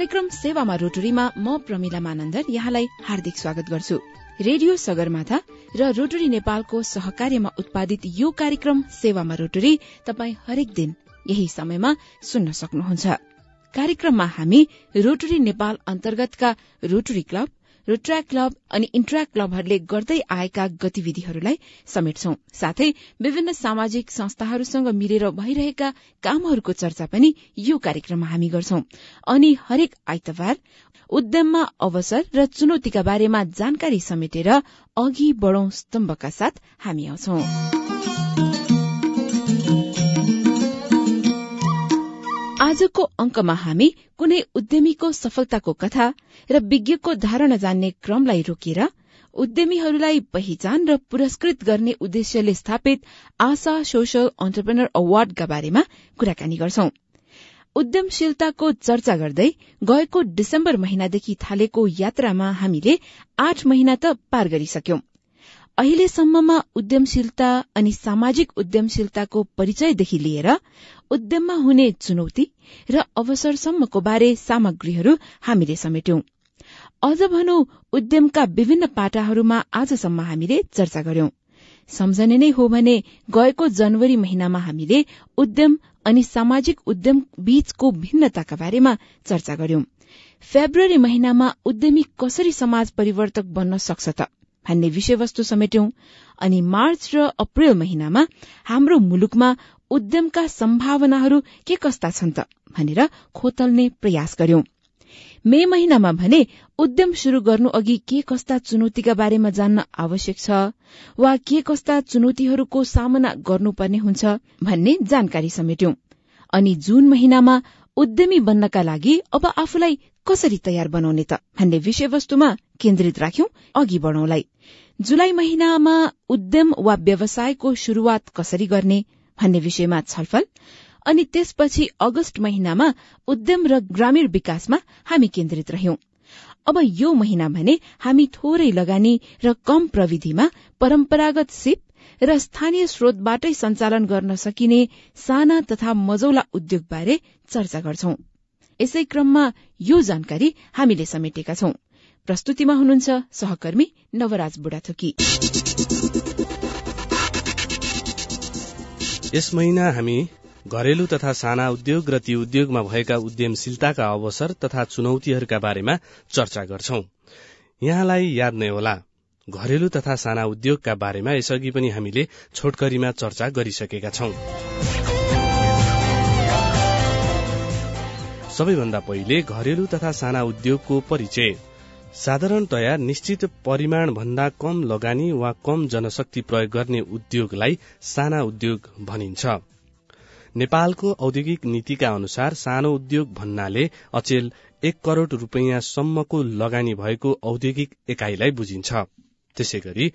कार्यक्रम सेवामा रोटरीमा म प्रमिला मानन्दर यहाँलाई हार्दिक स्वागत गर्छु। रेडियो सगरमाथा र रोटरी नेपालको सहकार्यमा उत्पादित यो कार्यक्रम सेवामा रोटरी तपाई हरेक दिन यही समयमा सुन्न सक्नुहुन्छ। कार्यक्रममा हामी रोटरी नेपाल अन्तर्गतका रोटरी क्लब, रोट्र्याक क्लब अनि इन्ट्र्याक क्लबहरूले गर्दै आएका गतिविधिहरूलाई समेट्छौं। साथै विभिन्न सामाजिक संस्थाहरूसँग मिलेर भइरहेका कामहरूको चर्चा पनि यो कार्यक्रममा हामी गर्छौं। अनि हरेक आइतबार उद्यममा अवसर र चुनौतीका बारेमा जानकारी समेटेर अघि बढौं स्तम्भका साथ हामी आउँछौं। आजको अंकमा हामी कुनै उद्यमीको सफलताको कथा र विज्ञको धारणा जान्ने क्रमलाई रोकेर उद्यमीहरूलाई पहिचान र पुरस्कृत गर्ने उद्देश्यले स्थापित आशा सोशल एन्टरप्रेन्योर अवार्डका बारेमा कुराकानी गर्छौं। उद्यमशीलताको चर्चा गर्दै गएको डिसेम्बर महिनादेखि थालेको यात्रामा हामीले 8 महिना त पार गरिसक्यौं। अहिलेसम्ममा उद्यमशीलता अनि सामाजिक उद्यमशीलताको परिचयदेखि लिएर उद्यममा हुने चुनौती र अवसरसम्मको बारे सामग्रीहरू हामीले समेट्यौं। अझ भनौं उद्यमका विभिन्न पाटाहरूमा आजसम्म हामीले चर्चा गर्यौं। सम्झने नै हो भने गएको जनवरी महिनामा हामीले उद्यम अनि सामाजिक उद्यम बीचको भिन्नताका बारेमा चर्चा गर्यौं। फेब्रुअरी महिनामा उद्यमी कसरी समाज परिवर्तक बन्न सक्छ त भन्ने विषयवस्तु समेट्यौं। अनि मार्च र अप्रेल महिनामा हाम्रो मुलुकमा उद्यमका सम्भावनाहरू के कस्ता छन् त भनेर खोतल्ने प्रयास गर्यौं। मे महिनामा भने उद्यम शुरू गर्नु अघि के कस्ता चुनौतीका बारेमा जान्न आवश्यक छ वा के कस्ता चुनौतीहरूको सामना गर्नुपर्ने हुन्छ भन्ने जानकारी समेट्यौं। अनि जून महिनामा उद्यमी बन्नका लागि अब आफूलाई कसरी तयार बनाउने त भन्ने विषयवस्तुमा केन्द्रित राख्यौं अघि बढौंलाई। जुलाई महिनामा उद्यम वा व्यवसायको शुरूआत कसरी गर्ने भन्ने विषयमा छलफल। अनि त्यसपछि अगस्त महिनामा उद्यम र ग्रामीण विकासमा हामी केन्द्रित रह्यौं। अब यो महिना भने हामी थोरै लगानी र कम प्रविधिमा परम्परागत सिप र स्थानीय स्रोतबाटै सञ्चालन गर्न सकिने साना तथा मझौला उद्योगबारे चर्चा गर्छौं। यसै क्रममा यो जानकारी हामीले समेटेका छौं। प्रस्तुतिमा हुनुहुन्छ सहकर्मी नवराज बुढाथोकी। यस महिना हामी घरेलु तथा साना उद्योग र ती उद्योगमा भएका उद्यमशीलताका अवसर तथा चुनौतीहरूका बारेमा चर्चा गर्छौं। यहाँलाई याद नै होला, घरेलु तथा साना उद्योगका बारेमा यसअघि पनि हामीले छोटकरीमा चर्चा गरिसकेका छौं। सबैभन्दा पहिले घरेलु तथा साना उद्योगको परिचय। साधारणतया निश्चित परिमाण भन्दा कम लगानी वा कम जनशक्ति प्रयोग गर्ने उद्योगलाई साना उद्योग भनिन्छ। नेपालको औद्योगिक नीतिका अनुसार सानो उद्योग भन्नाले अचेल 1 करोड़ रुपैयाँसम्मको लगानी भएको औद्योगिक एकाइलाई बुझिन्छ। त्यसैगरी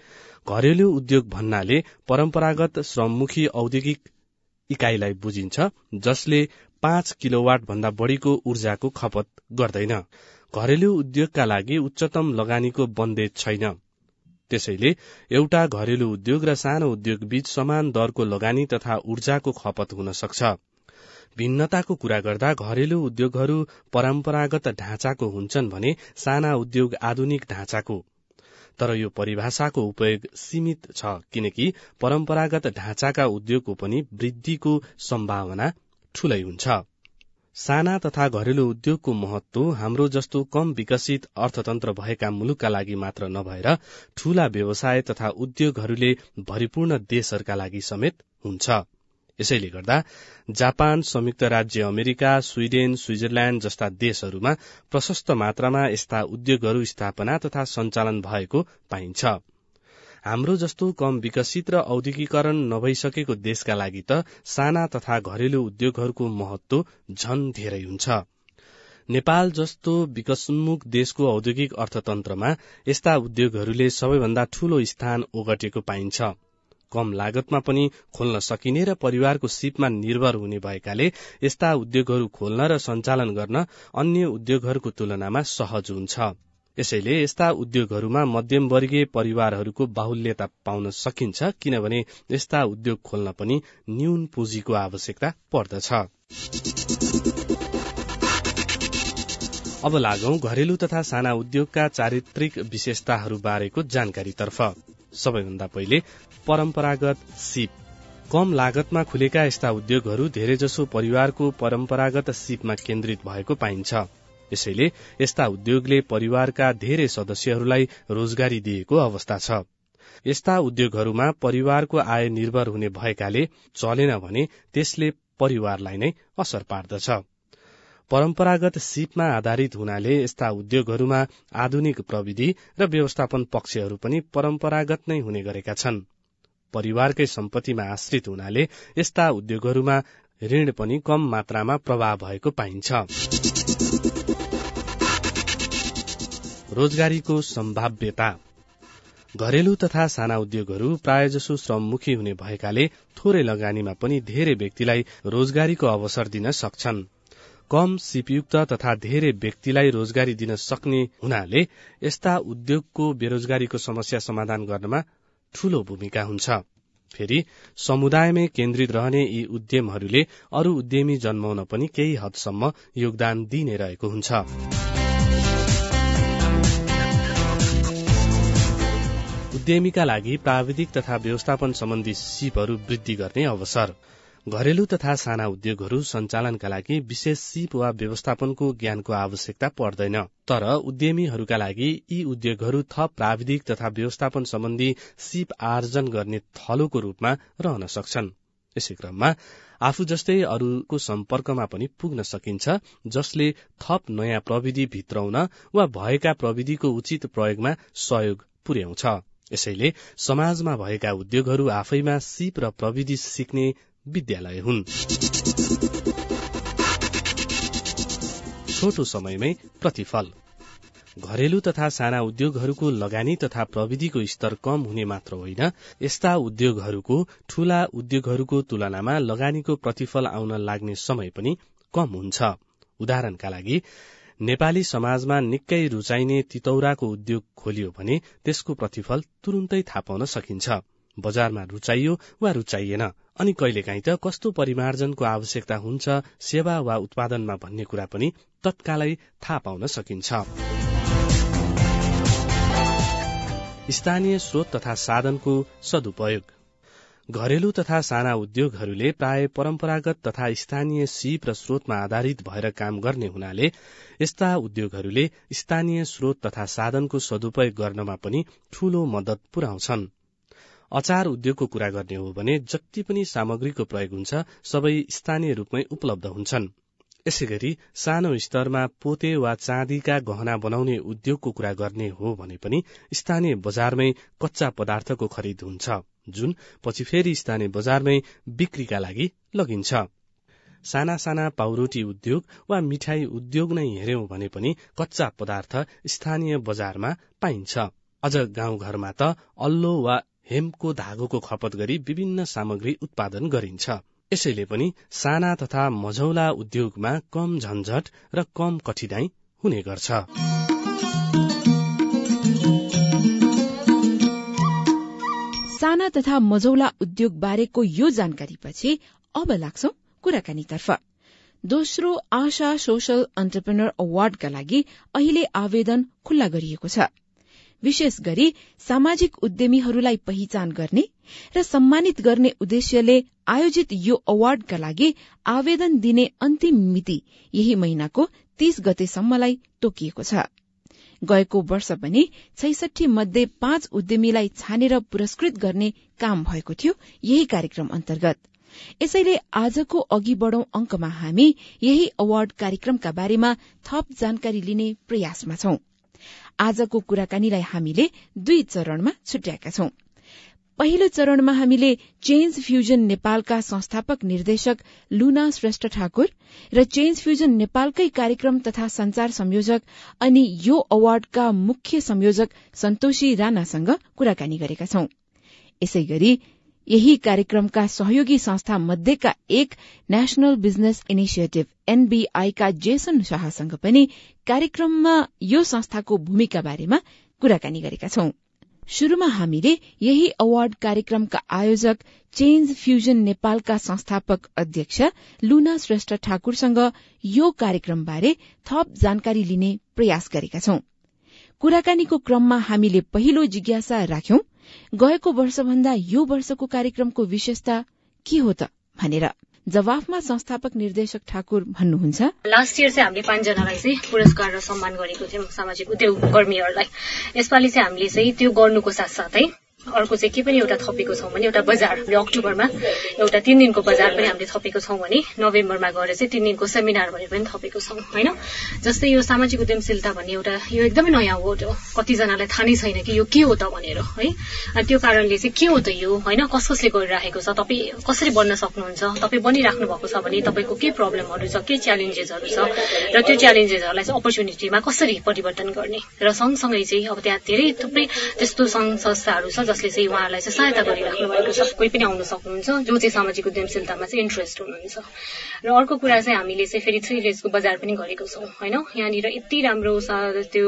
घरेलु उद्योग भन्नाले परम्परागत श्रममुखी औद्योगिक इकाइलाई बुझिन्छ, जसले 5 किलोवाट भन्दा बढ़ीको ऊर्जाको खपत गर्दैन। घरेलु उद्योगका लागि उच्चतम लगानीको बन्देज छैन। त्यसैले एउटा घरेलु उद्योग र सानो उद्योग बीच समान दरको लगानी तथा ऊर्जाको खपत हुन सक्छ। भिन्नताको कुरा गर्दा घरेलु उद्योगहरू परम्परागत ढाँचाको हुन्छन् भने साना उद्योग आधुनिक ढाँचाको। तर यो परिभाषाको उपयोग सीमित छ, किनकि परम्परागत ढाँचाका उद्योगको पनि वृद्धिको सम्भावना ठूलै हुन्छ। साना तथा घरेलु उद्योगको महत्व हाम्रो जस्तो कम विकसित अर्थतन्त्र भएका मुलुकका लागि मात्र नभएर ठूला व्यवसाय तथा उद्योगहरूले भरिपूर्ण देशहरूका लागि समेत हुन्छ। यसैले गर्दा जापान, संयुक्त राज्य अमेरिका, स्वीडेन, स्विजरल्याण्ड जस्ता देशहरूमा प्रशस्त मात्रामा यस्ता उद्योगहरू स्थापना तथा सञ्चालन भएको पाइन्छ। हाम्रो जस्तो कम विकसित र औद्योगिकरण नभइसकेको देशका लागि त साना तथा घरेलु उद्योगहरूको महत्व झन धेरै हुन्छ। नेपाल जस्तो विकासोन्मुख देशको औद्योगिक अर्थतन्त्रमा यस्ता उद्योगहरूले सबैभन्दा ठूलो स्थान ओगटेको पाइन्छ। कम लागतमा पनि खोल्न सकिने र परिवारको सिपमा निर्भर हुने भएकाले यस्ता उद्योगहरू खोल्न र सञ्चालन गर्न अन्य उद्योगहरूको तुलनामा सहज हुन्छ। यसैले यस्ता उद्योगहरूमा मध्यमवर्गीय परिवारहरूको बाहुल्यता पाउन सकिन्छ, किनभने यस्ता उद्योग खोल्न पनि न्यून पुँजीको आवश्यकता पर्दछ। अब लागौं घरेलु तथा साना उद्योगका चारित्रिक विशेषताहरू बारेको जानकारीतर्फ। सबैभन्दा पहिले परम्परागत सिप। कम लागतमा खुलेका यस्ता उद्योगहरू धेरैजसो परिवारको परम्परागत सिपमा केन्द्रित भएको पाइन्छ। यसैले यस्ता उद्योगले परिवारका धेरै सदस्यहरूलाई रोजगारी दिएको अवस्था छ। यस्ता उद्योगहरूमा परिवारको आय निर्भर हुने भएकाले चलेन भने त्यसले परिवारलाई नै असर पार्दछ। परम्परागत सिपमा आधारित हुनाले यस्ता उद्योगहरूमा आधुनिक प्रविधि र व्यवस्थापन पक्षहरू पनि परम्परागत नै हुने गरेका छन्। परिवारकै सम्पत्तिमा आश्रित हुनाले यस्ता उद्योगहरूमा ऋण पनि कम मात्रामा प्रभाव भएको पाइन्छ। रोजगारीको सम्भाव्यता। घरेलु तथा साना उद्योगहरू प्रायजसो श्रममुखी हुने भएकाले थोरै लगानीमा पनि धेरै व्यक्तिलाई रोजगारीको अवसर दिन सक्छन्। कम सिपयुक्त तथा धेरै व्यक्तिलाई रोजगारी दिन सक्ने हुनाले यस्ता उद्योगको बेरोजगारीको समस्या समाधान गर्नमा ठूलो भूमिका हुन्छ। फेरि समुदायमै केन्द्रित रहने यी उद्यमहरूले अरू उद्यमी जन्माउन पनि केही हदसम्म योगदान दिने रहेको हुन्छ। उद्यमीका लागि प्राविधिक तथा व्यवस्थापन सम्बन्धी सिपहरू वृद्धि गर्ने अवसर। घरेलु तथा साना उद्योगहरू सञ्चालनका लागि विशेष सिप वा व्यवस्थापनको ज्ञानको आवश्यकता पर्दैन, तर उद्यमीहरूका लागि यी उद्योगहरू थप प्राविधिक तथा व्यवस्थापन सम्बन्धी सिप आर्जन गर्ने थलोको रूपमा रहन सक्छन्। यसै क्रममा आफू जस्तै अरूको सम्पर्कमा पनि पुग्न सकिन्छ, जसले थप नयाँ प्रविधि भित्राउन वा भएका प्रविधिको उचित प्रयोगमा सहयोग पुर्याउँछ। यसैले समाजमा भएका उद्योगहरू आफैमा सिप र प्रविधि सिक्ने विद्यालय हुन्। छोटो समयमै प्रतिफल। घरेलु तथा साना उद्योगहरूको लगानी तथा प्रविधिको स्तर कम हुने मात्र होइन, यस्ता उद्योगहरूको ठूला उद्योगहरूको तुलनामा लगानीको प्रतिफल आउन लाग्ने समय पनि कम हुन्छ। उदाहरणका लागि नेपाली समाजमा निकै रुचाइने तितौराको उद्योग खोलियो भने त्यसको प्रतिफल तुरुन्तै थाहा पाउन सकिन्छ। बजारमा रुचाइयो वा रुचाइएन, अनि कहिलेकाहीँ त कस्तो परिमार्जनको आवश्यकता हुन्छ सेवा वा उत्पादनमा भन्ने कुरा पनि तत्कालै थाहा पाउन सकिन्छ। स्थानीय स्रोत तथा साधनको सदुपयोग। घरेलु तथा साना उद्योगहरूले प्राय परम्परागत तथा स्थानीय सिप र स्रोतमा आधारित भएर काम गर्ने हुनाले यस्ता उद्योगहरूले स्थानीय स्रोत तथा साधनको सदुपयोग गर्नमा पनि ठूलो मद्दत पुर्याउँछन्। अचार उद्योगको कुरा गर्ने हो भने जति पनि सामग्रीको प्रयोग हुन्छ सबै स्थानीय रूपमै उपलब्ध हुन्छन्। यसैगरी सानो स्तरमा पोते वा चाँदीका गहना बनाउने उद्योगको कुरा गर्ने हो भने पनि स्थानीय बजारमै कच्चा पदार्थको खरिद हुन्छ, जुन पछि फेरि स्थानीय बजारमै बिक्रीका लागि लगिन्छ। साना साना पाउरोटी उद्योग वा मिठाई उद्योग नै हेर्यौं भने पनि कच्चा पदार्थ स्थानीय बजारमा पाइन्छ। अझ गाउँघरमा त अल्लो वा हेमको धागोको खपत गरी विभिन्न सामग्री उत्पादन गरिन्छ। यसैले पनि साना तथा मझौला उद्योगमा कम झन्झट र कम कठिनाई हुने गर्छ। साना तथा मझौला उद्योग बारेको यो जानकारीपछि अब लाग्छौं कुराकानीतर्फ। दोस्रो आशा सोशल एन्टरप्रेन्योर अवार्डका लागि अहिले आवेदन खुल्ला गरिएको छ। विशेष गरी सामाजिक उद्यमीहरूलाई पहिचान गर्ने र सम्मानित गर्ने उद्देश्यले आयोजित यो अवार्डका लागि आवेदन दिने अन्तिम मिति यही महिनाको 30 गतेसम्मलाई तोकिएको छ। गएको वर्ष पनि 66 मध्ये 5 उद्यमीलाई छानेर पुरस्कृत गर्ने काम भएको थियो यही कार्यक्रम अन्तर्गत। यसैले आजको अघि बढौं अंकमा हामी यही अवार्ड कार्यक्रमका बारेमा थप जानकारी लिने प्रयासमा छौं। आजको कुराकानीलाई हामीले 2 चरणमा छुट्याएका छौं। पहिलो चरणमा हामीले चेन्ज फ्यूजन नेपालका संस्थापक निर्देशक लुना श्रेष्ठ ठाकुर र चेन्ज फ्यूजन नेपालकै कार्यक्रम तथा संचार संयोजक अनि यो अवार्डका मुख्य संयोजक सन्तोषी राणासँग कुराकानी गरेका छौं। यसैगरी यही कार्यक्रमका सहयोगी संस्था मध्येका एक नेशनल बिजनेस इनिशिएटिभ NBI का जेसन शाहसँग पनि कार्यक्रममा यो संस्थाको भूमिका बारेमा कुराकानी गरेका छौं। शुरूमा हामीले यही अवार्ड कार्यक्रमका आयोजक चेन्ज फ्यूजन नेपालका संस्थापक अध्यक्ष लुना श्रेष्ठ ठाकुरसँग यो कार्यक्रमबारे थप जानकारी लिने प्रयास गरेका छौं। कुराकानीको क्रममा हामीले पहिलो जिज्ञासा राख्यौं, गएको वर्षभन्दा यो वर्षको कार्यक्रमको विशेषता के हो त भनेर। जवाफमा संस्थापक निर्देशक ठाकुर भन्नुहुन्छ, लास्ट इयर चाहिँ हामीले 5 जनालाई चाहिँ पुरस्कार र सम्मान गरेको थियौं, सामाजिक उद्योग कर्मीहरूलाई। यसपालि चाहिँ हामीले चाहिँ त्यो गर्नुको साथसाथै अर्को चाहिँ के पनि एउटा थपेको छौं भने एउटा बजार, अक्टोबरमा एउटा 3 दिनको बजार पनि हामीले थपेको छौं भने नोभेम्बरमा गएर चाहिँ 3 दिनको सेमिनार भनेर पनि थपेको छौं हैन। जस्तै यो सामाजिक उद्यमशीलता भन्ने एउटा यो एकदमै नयाँ वर्ड हो, कतिजनालाई थाहा नै छैन कि यो के हो त भनेर है। अनि त्यो कारणले चाहिँ के हो त यो हैन, कसले गरिरहेको छ, तपाईँ कसरी बन्न सक्नुहुन्छ, तपाईँ बनिराख्नु भएको छ भने तपाईँको के प्रब्लमहरू छ, के च्यालेन्जेसहरू छ र त्यो च्यालेन्जेसहरूलाई चाहिँ अपर्च्युनिटीमा कसरी परिवर्तन गर्ने र सँगसँगै चाहिँ अब त्यहाँ धेरै थुप्रै त्यस्तो संघ संस्थाहरू छ जसले चाहिँ उहाँहरूलाई चाहिँ सहायता गरिराख्नु भएको छ। कोही पनि आउन सक्नुहुन्छ जो चाहिँ सामाजिक उद्यमशीलतामा चाहिँ इन्ट्रेस्ट हुनुहुन्छ। र अर्को कुरा चाहिँ हामीले चाहिँ फेरि 3 डेजको बजार पनि गरेको छौं हैन। यहाँनिर यति राम्रो त्यो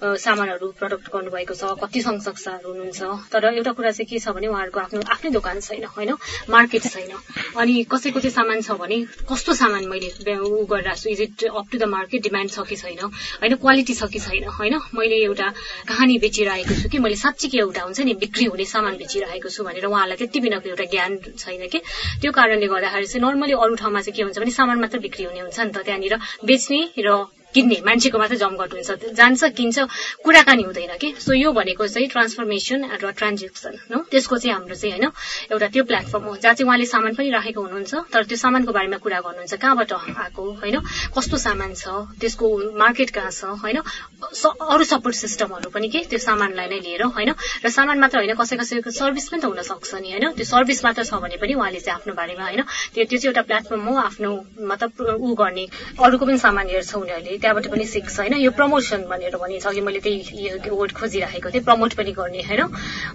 सामानहरू प्रडक्ट गर्नुभएको छ, कति संघ संस्थाहरू हुनुहुन्छ। तर एउटा कुरा चाहिँ के छ भने उहाँहरूको आफ्नै दोकान छैन हैन, मार्केट छैन। अनि कसैको चाहिँ सामान छ भने कस्तो सामान मैले उ गरिरहेको छु, is it up to the market, demand छ कि छैन हैन, क्वालिटी छ कि छैन हैन, मैले एउटा कहानी बेचिरहेको छु कि मैले साच्चै एउटा हुन्छ नि बिक्री हुने सामान बेचिरहेको छु भनेर उहाँलाई त्यति बिनाको एउटा ज्ञान छैन कि। त्यो कारणले गर्दाखेरि चाहिँ नर्मली अरू ठाउँमा चाहिँ के हुन्छ भने सामान मात्र बिक्री हुने हुन्छ नि त, त्यहाँनिर बेच्ने र किन्ने मान्छेको मात्र जमघट हुन्छ, जान्छ किन्छ, कुराकानी हुँदैन कि। सो यो भनेको चाहिँ ट्रान्सफर्मेसन र ट्रान्जेक्सन हो, त्यसको चाहिँ हाम्रो चाहिँ हैन एउटा त्यो प्लेटफर्म हो जहाँ चाहिँ उहाँले सामान पनि राखेको हुनुहुन्छ तर त्यो सामानको बारेमा कुरा गर्नुहुन्छ, कहाँबाट आएको हैन, कस्तो सामान छ, त्यसको मार्केट कहाँ छ हैन, अरू सपोर्ट सिस्टमहरू पनि के त्यो सामानलाई नै लिएर हैन। र सामान मात्र हैन, कसैको सर्भिस पनि त हुन सक्छ नि हैन, त्यो सर्भिस मात्र छ भने पनि उहाँले चाहिँ आफ्नो बारेमा हैन त्यो चाहिँ एउटा प्लेटफर्म हो आफ्नो मतलब उ गर्ने, अरूको पनि सामान हेर्छ उनीहरूले, त्यहाँबाट पनि सिक्छ हैन। यो प्रमोसन भनेर भनिन्छ, अघि मैले त्यही वर्ड खोजिरहेको थिएँ, प्रमोट पनि गर्ने हैन।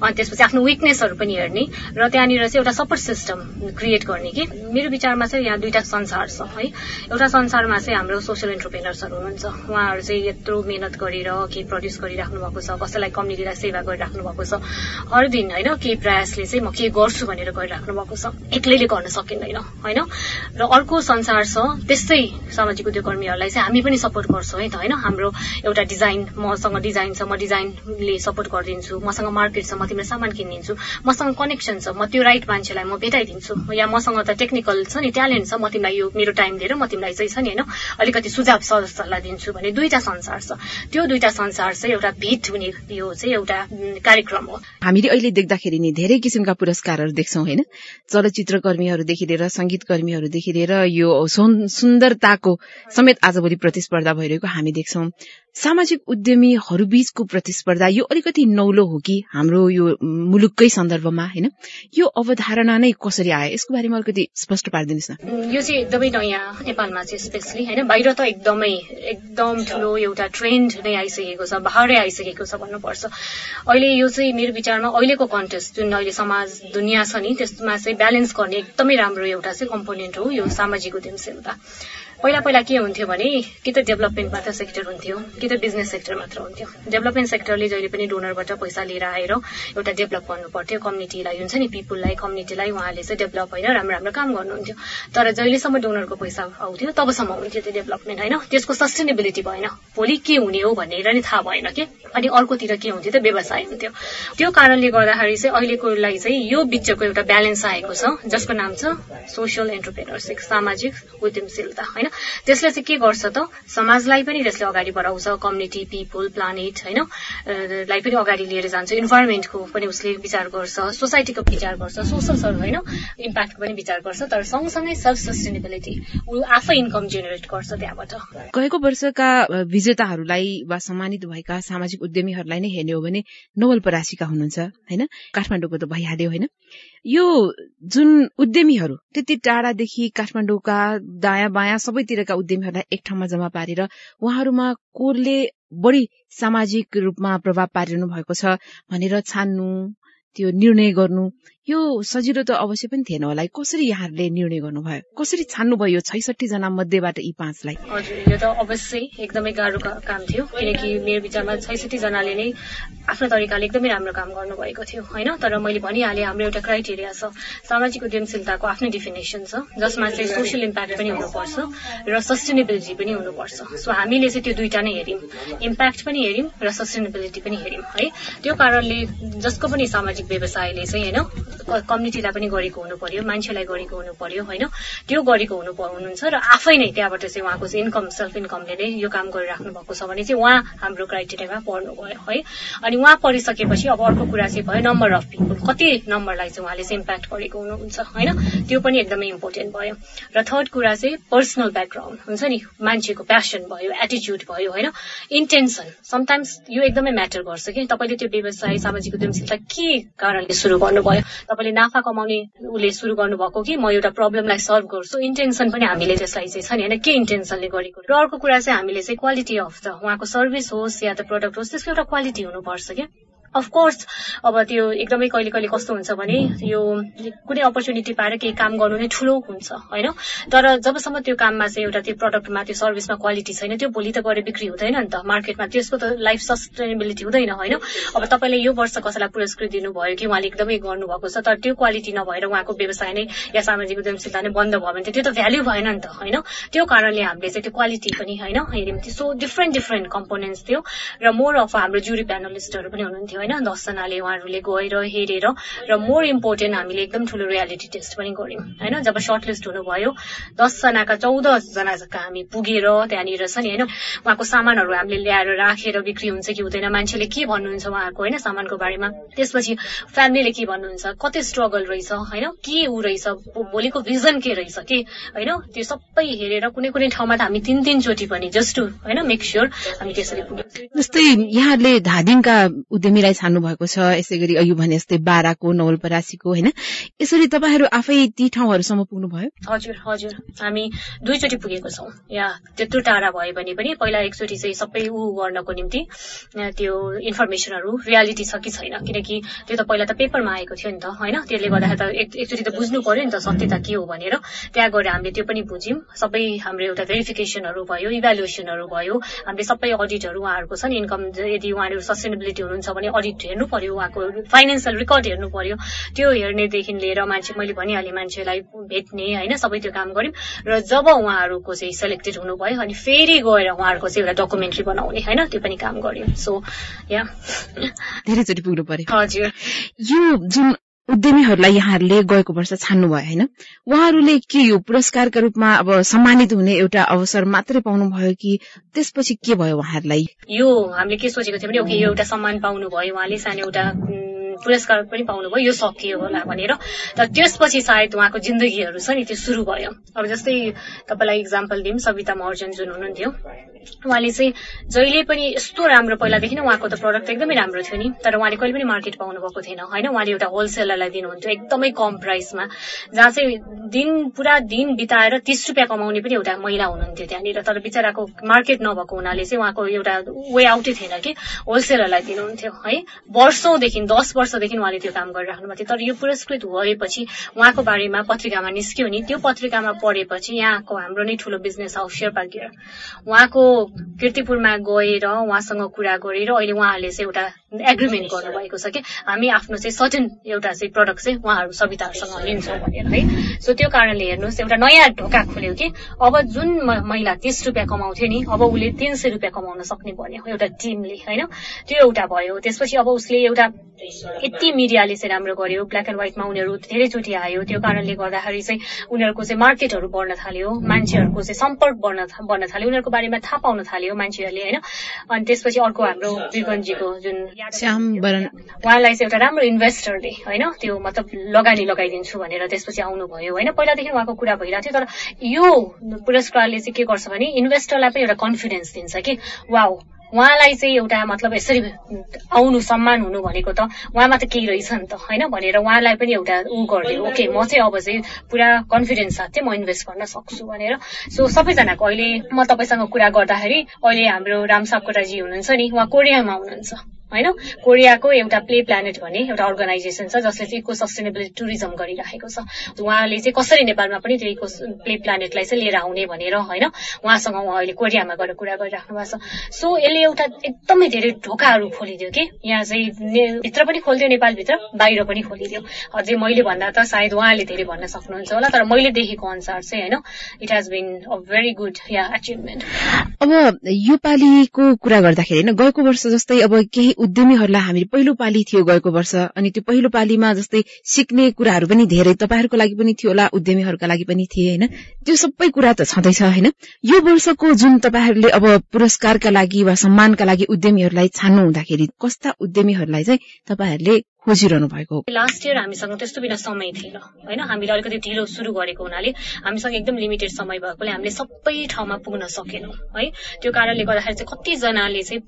अनि त्यसपछि आफ्नो विकनेसहरू पनि हेर्ने र त्यहाँनिर चाहिँ एउटा सपोर्ट सिस्टम क्रिएट गर्ने कि। मेरो विचारमा चाहिँ यहाँ दुईटा संसार छ है। एउटा संसारमा चाहिँ हाम्रो सोशल एन्टरप्रेनर्सहरू हुनुहुन्छ, उहाँहरू चाहिँ यत्रो मेहनत गरेर केही प्रड्युस गरिराख्नु भएको छ, कसैलाई कम्युनिटीलाई सेवा गरिराख्नु भएको छ, हर दिन हैन केही प्रयासले चाहिँ म के गर्छु भनेर गरिराख्नु भएको छ, एक्लैले गर्न सकिँदैन हैन। र अर्को संसार छ त्यस्तै सामाजिक उद्योगकर्मीहरूलाई चाहिँ हामी पनि सपोर्ट गर्छौं है त हैन। हाम्रो एउटा डिजाइन, मसँग डिजाइन छ, म डिजाइनले सपोर्ट गरिदिन्छु, मसँग मार्केट छ, म तिम्रो सामान किनिदिन्छु, मसँग कनेक्सन छ, म त्यो राइट मान्छेलाई म भेटाइदिन्छु, या मसँग त टेक्निकल छ नि, ट्यालेन्ट छ, म तिमीलाई यो मेरो टाइम दिएर म तिमीलाई चाहिँ छ नि हैन अलिकति सुझाव सल्लाह दिन्छु भने दुईटा संसार छ। त्यो दुईटा संसार चाहिँ एउटा भेट हुने यो चाहिँ एउटा कार्यक्रम हो। हामीले अहिले देख्दाखेरि नि धेरै किसिमका पुरस्कारहरू देख्छौं हैन, चलचित्र कर्मीहरूदेखि लिएर संगीत कर्मीहरूदेखि लिएर यो सुन्दरताको समेत आजभोलि प्रतिस्पर्धा भइरहेको हामी देख्छौं। सामाजिक उद्यमीहरू बीचको प्रतिस्पर्धा यो अलिकति नौलो हो कि हाम्रो यो मुलुककै सन्दर्भमा हैन, यो अवधारणा नै कसरी आयो यसको बारेमा अलिकति स्पष्ट पारिदिनुस् न। यो चाहिँ एकदमै नयाँ नेपालमा चाहिँ स्पेशली हैन, बाहिर त एकदम ठुलो एउटा ट्रेन्ड नै आइसकेको छ, बाहिरै आइसकेको छ भन्नुपर्छ। अहिले यो चाहिँ मेरो विचारमा अहिलेको कन्टेक्स्ट जुन अहिले समाज दुनियाँ छ नि त्यसमा चाहिँ ब्यालेन्स गर्ने एकदमै राम्रो एउटा चाहिँ कम्पोनेन्ट हो यो सामाजिक उद्यमशीलता। पहिला के हुन्थ्यो भने कि त डेभलपमेन्ट मात्र सेक्टर हुन्थ्यो कि त बिजनेस सेक्टर मात्र हुन्थ्यो। डेभलपमेन्ट सेक्टरले जहिले पनि डोनरबाट पैसा लिएर आएर एउटा डेभलप गर्नु पर्थ्यो, कम्युनिटीलाई हुन्छ नि पिपुललाई, कम्युनिटीलाई उहाँले चाहिँ डेभलप होइन राम्रो काम गर्नुहुन्थ्यो। तर जहिलेसम्म डोनरको पैसा आउँथ्यो तबसम्म हुन्थ्यो त्यो डेभलपमेन्ट होइन, त्यसको सस्टेनेबिलिटी भएन, भोलि के हुने हो भनेर नि थाहा भएन के। अनि अर्कोतिर के हुन्थ्यो त व्यवसाय हुन्थ्यो। त्यो कारणले गर्दाखेरि चाहिँ अहिलेकोलाई चाहिँ यो बिचको एउटा ब्यालेन्स आएको छ जसको नाम छ सोशल एन्टरप्रेनरशिप, सामाजिक उद्यमशीलता हैन। त्यसले चाहिँ के गर्छ त समाजलाई पनि त्यसले अगाडि बढाउँछ, कम्युनिटी, पिपुल, प्लानेट हैन लाई पनि अगाडि लिएर जान्छ, इन्भाइरोमेन्टको पनि उसले विचार गर्छ, सोसाइटीको विचार गर्छ, सोशल हैन इम्प्याक्टको पनि विचार गर्छ, तर सँगसँगै सेल्फ सस्टेनेबिलिटी उ आफै इन्कम जेनेरेट गर्छ त्यहाँबाट। गएको वर्षका विजेताहरूलाई वा सम्मानित भएका सामाजिक उद्यमीहरूलाई नै हेर्ने हो भने नवलपरासीका हुनुहुन्छ हैन, काठमाडौँको त भइहाल्यो हैन। यो जुन उद्यमीहरू त्यति टाढादेखि काठमाडौँका दायाँ बायाँ सबैतिरका उद्यमीहरूलाई एक ठाउँमा जम्मा पारेर उहाँहरूमा कोरले बढी सामाजिक रूपमा प्रभाव पारिरहनु भएको छ भनेर छान्नु, त्यो निर्णय गर्नु यो सजिलो त अवश्य पनि थिएन होला। कसरी यहाँहरूले निर्णय गर्नुभयो, कसरी छान्नुभयो 66 जना मध्येबाट यी 5 लाई? हजुर, यो त अवश्य एकदमै गाह्रो काम थियो, किनकि मेरो विचारमा 66 जनाले नै आफ्नो तरिकाले एकदमै राम्रो काम गर्नुभएको थियो हैन। तर मैले भनिहालेँ, हाम्रो एउटा क्राइटेरिया छ, सामाजिक उद्यमशीलताको आफ्नै डेफिनेसन छ, जसमा चाहिँ सोशल इम्प्याक्ट पनि हुनुपर्छ र सस्टेनेबिलिटी पनि हुनुपर्छ। सो हामीले चाहिँ त्यो दुईटा नै हेर्यौं, इम्प्याक्ट पनि हेर्यौं र सस्टेनेबिलिटी पनि हेर्यौं है। त्यो कारणले जसको पनि सामाजिक व्यवसायले चाहिँ हैन कम्युनिटीलाई पनि गरेको हुनु पर्यो, मान्छेलाई गरेको हुनु पर्यो हैन, त्यो गरेको हुनुहुन्छ र आफै नै त्यहाँबाट चाहिँ उहाँको चाहिँ इन्कम, सेल्फ इन्कमले नै यो काम गरिराख्नु भएको छ भने चाहिँ उहाँ हाम्रो क्राइटेरियामा पर्नु भयो है। अनि उहाँ परिसकेपछि अब अर्को कुरा चाहिँ भयो नम्बर अफ पिपल, कति नम्बरलाई चाहिँ उहाँले चाहिँ इम्प्याक्ट गरेको हुनुहुन्छ हैन, त्यो पनि एकदमै इम्पोर्टेन्ट भयो। र थर्ड कुरा चाहिँ पर्सनल ब्याकग्राउन्ड हुन्छ नि, मान्छेको प्यासन भयो, एटिट्युड भयो हैन, इन्टेन्सन समटाइम्स यो एकदमै म्याटर गर्छ कि तपाईले त्यो व्यवसाय सामाजिक उद्यमशीलता के कारणले सुरु गर्नुभयो, तपाईले नाफा कमाउने उले सुरु गर्नुभएको कि म एउटा प्रब्लमलाई सल्भ गर्छु, इन्टेन्सन पनि हामीले त्यसलाई चाहिँ छ नि हैन, के इन्टेन्सनले गरेको। र अर्को कुरा चाहिँ हामीले चाहिँ क्वालिटी अफ द उहाँको सर्भिस होस् या त प्रडक्ट होस्, त्यसको एउटा क्वालिटी हुनुपर्छ क्या। अफकोर्स अब त्यो एकदमै कहिले कहिले कस्तो हुन्छ भने यो कुनै अपर्च्युनिटी पाएर केही काम गर्नु नै ठुलो हुन्छ हैन, तर जबसम्म त्यो काममा चाहिँ एउटा त्यो प्रडक्टमा त्यो सर्भिसमा क्वालिटी छैन, त्यो भोलि त गएर बिक्री हुँदैन नि त मार्केटमा, त्यसको त लाइफ सस्टेनेबिलिटी हुँदैन हैन। अब तपाईले यो वर्ष कसैलाई पुरस्कृत दिनुभयो कि उहाँले एकदमै गर्नुभएको छ, तर त्यो क्वालिटी नभएर उहाँको व्यवसाय नै या सामाजिक उद्यमशीलता नै बन्द भयो भने त्यो त भ्याल्यु भएन नि त हैन। त्यो कारणले हामीले चाहिँ त्यो क्वालिटी पनि हैन हेर्यौं। सो डिफ्रेन्ट कम्पोनेन्ट्स थियो र मोर अफ हाम्रो जुरी प्यानलिस्टहरू पनि हुनुहुन्थ्यो हैन, 10 जनाले उहाँहरूले गएर हेरेर र मोर इम्पोर्टेन्ट हामीले एकदम ठुलो रियालिटी टेस्ट पनि गर्यौं हैन। जब सर्टलिस्ट हुनुभयो 10 जनाका 14 जनाका हामी पुगेर त्यहाँनिर छ नि हैन, उहाँको सामानहरू हामीले ल्याएर राखेर बिक्री हुन्छ कि हुँदैन, मान्छेले के भन्नुहुन्छ उहाँको हैन सामानको बारेमा, त्यसपछि फ्यामिलीले के भन्नुहुन्छ, कति स्ट्रगल रहेछ हैन, के उ रहेछ, भोलिको भिजन के रहेछ के हैन, त्यो सबै हेरेर कुनै ठाउँमा त हामी 3 चोटि पनि जस्ट टु हैन मेक श्योर हामी त्यसरी पुग्यौं। जस्तै यहाँहरूले धादिङका उद्यमीलाई छान्नु भएको छ, यसैगरी अघि भने जस्तै बाराको, नवलपरासीको हैन, यसरी तपाईहरु आफै ती ठाउँहरुसम्म पुग्नु भयो? हजुर हामी 2 चोटि पुगेको छौं। या त्यत्रो टाढा भयो भने पनि पहिला एकचोटि चाहिँ सबै उ गर्नको निम्ति त्यो इन्फर्मेसनहरु रियालिटी छ कि छैन, किनकि त्यो त पहिला त पेपरमा आएको थियो नि त हैन, त्यसले गर्दाखेरि त एकचोटि त बुझ्नु पर्यो नि त सत्यता के हो भनेर। त्यहाँ गएर हामीले त्यो पनि बुझ्यौं, सबै हाम्रो एउटा भेरिफिकेसनहरु भयो, इभ्यालुएसनहरु भयो, हामीले सबै अडिटहरु उहाँहरुको छ नि, इन्कम यदि उहाँहरु सस्टेनेबिलिटी हुनुहुन्छ भने अडिट हेर्नु पर्यो, उहाँको फाइनान्शियल रेकर्ड हेर्नु पर्यो, त्यो हेर्नेदेखि लिएर मान्छे मैले भनिहालेँ मान्छेलाई भेट्ने हैन, सबै त्यो काम गर्यौं। र जब उहाँहरुको चाहिँ सेलेक्टेड हुनुभयो अनि फेरि गएर उहाँहरुको चाहिँ एउटा डकुमेन्ट्री बनाउने हैन, त्यो पनि काम गर्यौं। सो या धेरैचोटि पुग्नु पर्यो। हजुर, यो जुन उद्यमीहरूलाई यहाँहरूले गएको वर्ष छान्नु भयो हैन, उहाँहरूले के यो पुरस्कारका रूपमा अब सम्मानित हुने एउटा अवसर मात्रै पाउनु भयो कि त्यसपछि के भयो उहाँहरूलाई? यो हामीले के सोचेको थियौँ भने ओके यो एउटा सम्मान पाउनु भयो, उहाँले सानो एउटा पुरस्कार पनि पाउनुभयो, यो सकियो होला भनेर। तर त्यसपछि सायद उहाँको जिन्दगीहरू छ नि त्यो सुरु भयो। अब जस्तै तपाईलाई इक्जाम्पल दिउँ, सविता महर्जन जुन हुनुहुन्थ्यो, उहाँले चाहिँ जहिले पनि यस्तो राम्रो, पहिलादेखि नै उहाँको त प्रडक्ट एकदमै राम्रो थियो नि, तर उहाँले कहिले पनि मार्केट पाउनु भएको थिएन हैन। उहाँले एउटा होलसेलरलाई दिनुहुन्थ्यो एकदमै कम प्राइसमा, जहाँ चाहिँ पुरा दिन बिताएर 30 रुपियाँ कमाउने पनि एउटा महिला हुनुहुन्थ्यो त्यहाँनिर, तर बिचराको मार्केट नभएको हुनाले चाहिँ उहाँको एउटा वे आउटै थिएन कि होलसेलरलाई दिनुहुन्थ्यो है। वर्षौंदेखि 10 वर्षदेखि उहाँले त्यो काम गरिराख्नु भएको थियो। तर यो पुरस्कृत भएपछि उहाँको बारेमा पत्रिकामा निस्क्यो नि, त्यो पत्रिकामा पढेपछि यहाँको हाम्रो नै ठूलो बिजनेस हाउस शेर्पा गियर उहाँको कीर्तिपुरमा गएर उहाँसँग कुरा गरेर अहिले उहाँहरूले चाहिँ एउटा एग्रिमेन्ट गर्नुभएको छ कि हामी आफ्नो चाहिँ सर्टेन एउटा चाहिँ प्रडक्ट चाहिँ उहाँहरू सविताहरूसँग लिन्छौँ भनेर है। सो त्यो कारणले हेर्नुहोस् एउटा नयाँ ढोका खुल्यो कि अब जुन महिला 30 रुपियाँ कमाउँथ्यो नि, अब उसले 300 रुपियाँ कमाउन सक्ने बन्यो एउटा टिमले हैन। त्यो एउटा भयो। त्यसपछि अब उसले एउटा यति मिडियाले चाहिँ राम्रो गर्यो, ब्ल्याक एन्ड व्हाइटमा उनीहरू धेरैचोटि आयो, त्यो कारणले गर्दाखेरि चाहिँ उनीहरूको चाहिँ मार्केटहरू बढ्न थाल्यो, मान्छेहरूको चाहिँ सम्पर्क बढ्न थाल्यो, उनीहरूको बारेमा थाहा पाउन थाल्यो मान्छेहरूले हैन। अनि त्यसपछि अर्को हाम्रो वीरगन्जीको जुन श्याम बरन उहाँलाई चाहिँ एउटा राम्रो इन्भेस्टरले हैन त्यो मतलब लगाइदिन्छु भनेर त्यसपछि आउनुभयो हैन। पहिलादेखि उहाँको कुरा भइरहेको थियो, तर यो पुरस्कारले चाहिँ के गर्छ भने इन्भेस्टरलाई पनि एउटा कन्फिडेन्स दिन्छ कि वाउ उहाँलाई चाहिँ एउटा मतलब यसरी आउनु सम्मान हुनु भनेको त उहाँमा त केही रहेछ नि त हैन भनेर उहाँलाई पनि एउटा उ गरिदियो, ओके म चाहिँ अब चाहिँ पुरा कन्फिडेन्स साथ चाहिँ म इन्भेस्ट गर्न सक्छु भनेर। सो सबैजनाको अहिले म तपाईसँग कुरा गर्दाखेरि अहिले हाम्रो राम सापकोटाजी हुनुहुन्छ नि, उहाँ कोरियामा हुनुहुन्छ होइन। कोरियाको एउटा प्ले प्लानेट भन्ने एउटा अर्गनाइजेसन छ जसले चाहिँ इको सस्टेनेबल टुरिज्म गरिरहेको छ। उहाँले चाहिँ कसरी नेपालमा पनि त्यो इको प्ले प्लानेटलाई चाहिँ लिएर आउने भनेर होइन उहाँसँग उहाँ अहिले कोरियामा गएर कुरा गरिराख्नु भएको छ। सो यसले एउटा एकदमै धेरै ढोकाहरू खोलिदियो कि यहाँ चाहिँ भित्र पनि खोलिदियो, नेपालभित्र बाहिर पनि खोलिदियो। अझै मैले भन्दा त सायद उहाँले धेरै भन्न सक्नुहुन्छ होला, तर मैले देखेको अनुसार चाहिँ होइन it has been a very good achievement. अब यो पालिको कुरा गर्दाखेरि होइन गएको वर्ष जस्तै अब केही उद्यमीहरूलाई हामीले पहिलो पाली थियो गएको वर्ष, अनि त्यो पहिलो पालीमा जस्तै सिक्ने कुराहरू पनि धेरै तपाईहरूको लागि पनि थियो होला, उद्यमीहरूका लागि पनि थिए होइन, त्यो सबै कुरा त छँदैछ होइन। यो वर्षको जुन तपाईहरूले अब पुरस्कारका लागि वा सम्मानका लागि उद्यमीहरूलाई छान्नु हुँदाखेरि कस्ता उद्यमीहरूलाई चाहिँ तपाईहरूले खोजिरहनु भएको? लास्ट इयर हामीसँग त्यस्तो बिना समय थिएन होइन, हामीले अलिकति ढिलो सुरु गरेको हुनाले हामीसँग एकदम लिमिटेड समय भएकोले हामीले सबै ठाउँमा पुग्न सकेनौँ है। त्यो कारणले गर्दाखेरि चाहिँ कतिजनाले चाहिँ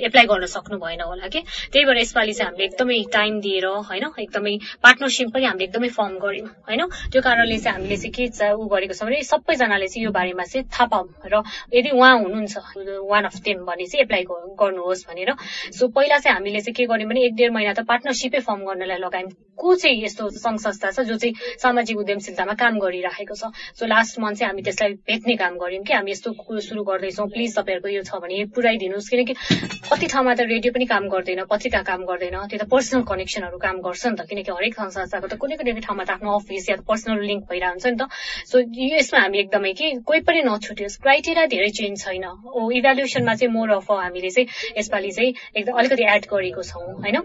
एप्लाई गर्न सक्नु भएन होला कि, त्यही भएर यसपालि चाहिँ हामीले एकदमै टाइम दिएर होइन एकदमै पार्टनरसिप पनि हामीले एकदमै फर्म गर्यौँ होइन। त्यो कारणले चाहिँ हामीले चाहिँ के गरेको छ भने सबैजनाले चाहिँ यो बारेमा चाहिँ थाहा पाऊँ र यदि उहाँ हुनुहुन्छ वान अफ देम भने चाहिँ एप्लाई गर्नुहोस् भनेर। सो पहिला चाहिँ हामीले चाहिँ के गर्यौँ भने 1-1.5 महिना त पार्टनरसिपै फर्म गर्नलाई लगायौँ। को चाहिँ यस्तो सङ्घ संस्था छ जो चाहिँ सामाजिक उद्यमशीलतामा काम गरिरहेको छ। सो लास्ट मन्थ चाहिँ हामी त्यसलाई भेट्ने काम गर्यौँ कि हामी यस्तो सुरु गर्दैछौँ, प्लिज तपाईँहरूको यो छ भने पुऱ्याइदिनुहोस्। किनकि कति ठाउँमा त रेडियो पनि काम गर्दैन, पत्रिका काम गर्दैन, त्यो त पर्सनल कनेक्सनहरू काम गर्छ नि त, किनकि हरेक सङ्घ संस्थाको त कुनै कुनै ठाउँमा त आफ्नो अफिस या पर्सनल लिङ्क भइरहेको हुन्छ नि त। सो यसमा हामी एकदमै कि कोही पनि नछुट्योस्, क्राइटेरिया धेरै चेन्ज छैन। इभ्यालुएसनमा चाहिँ मोर अफ हामीले चाहिँ यसपालि चाहिँ एकदम अलिकति एड गरेको छौँ होइन,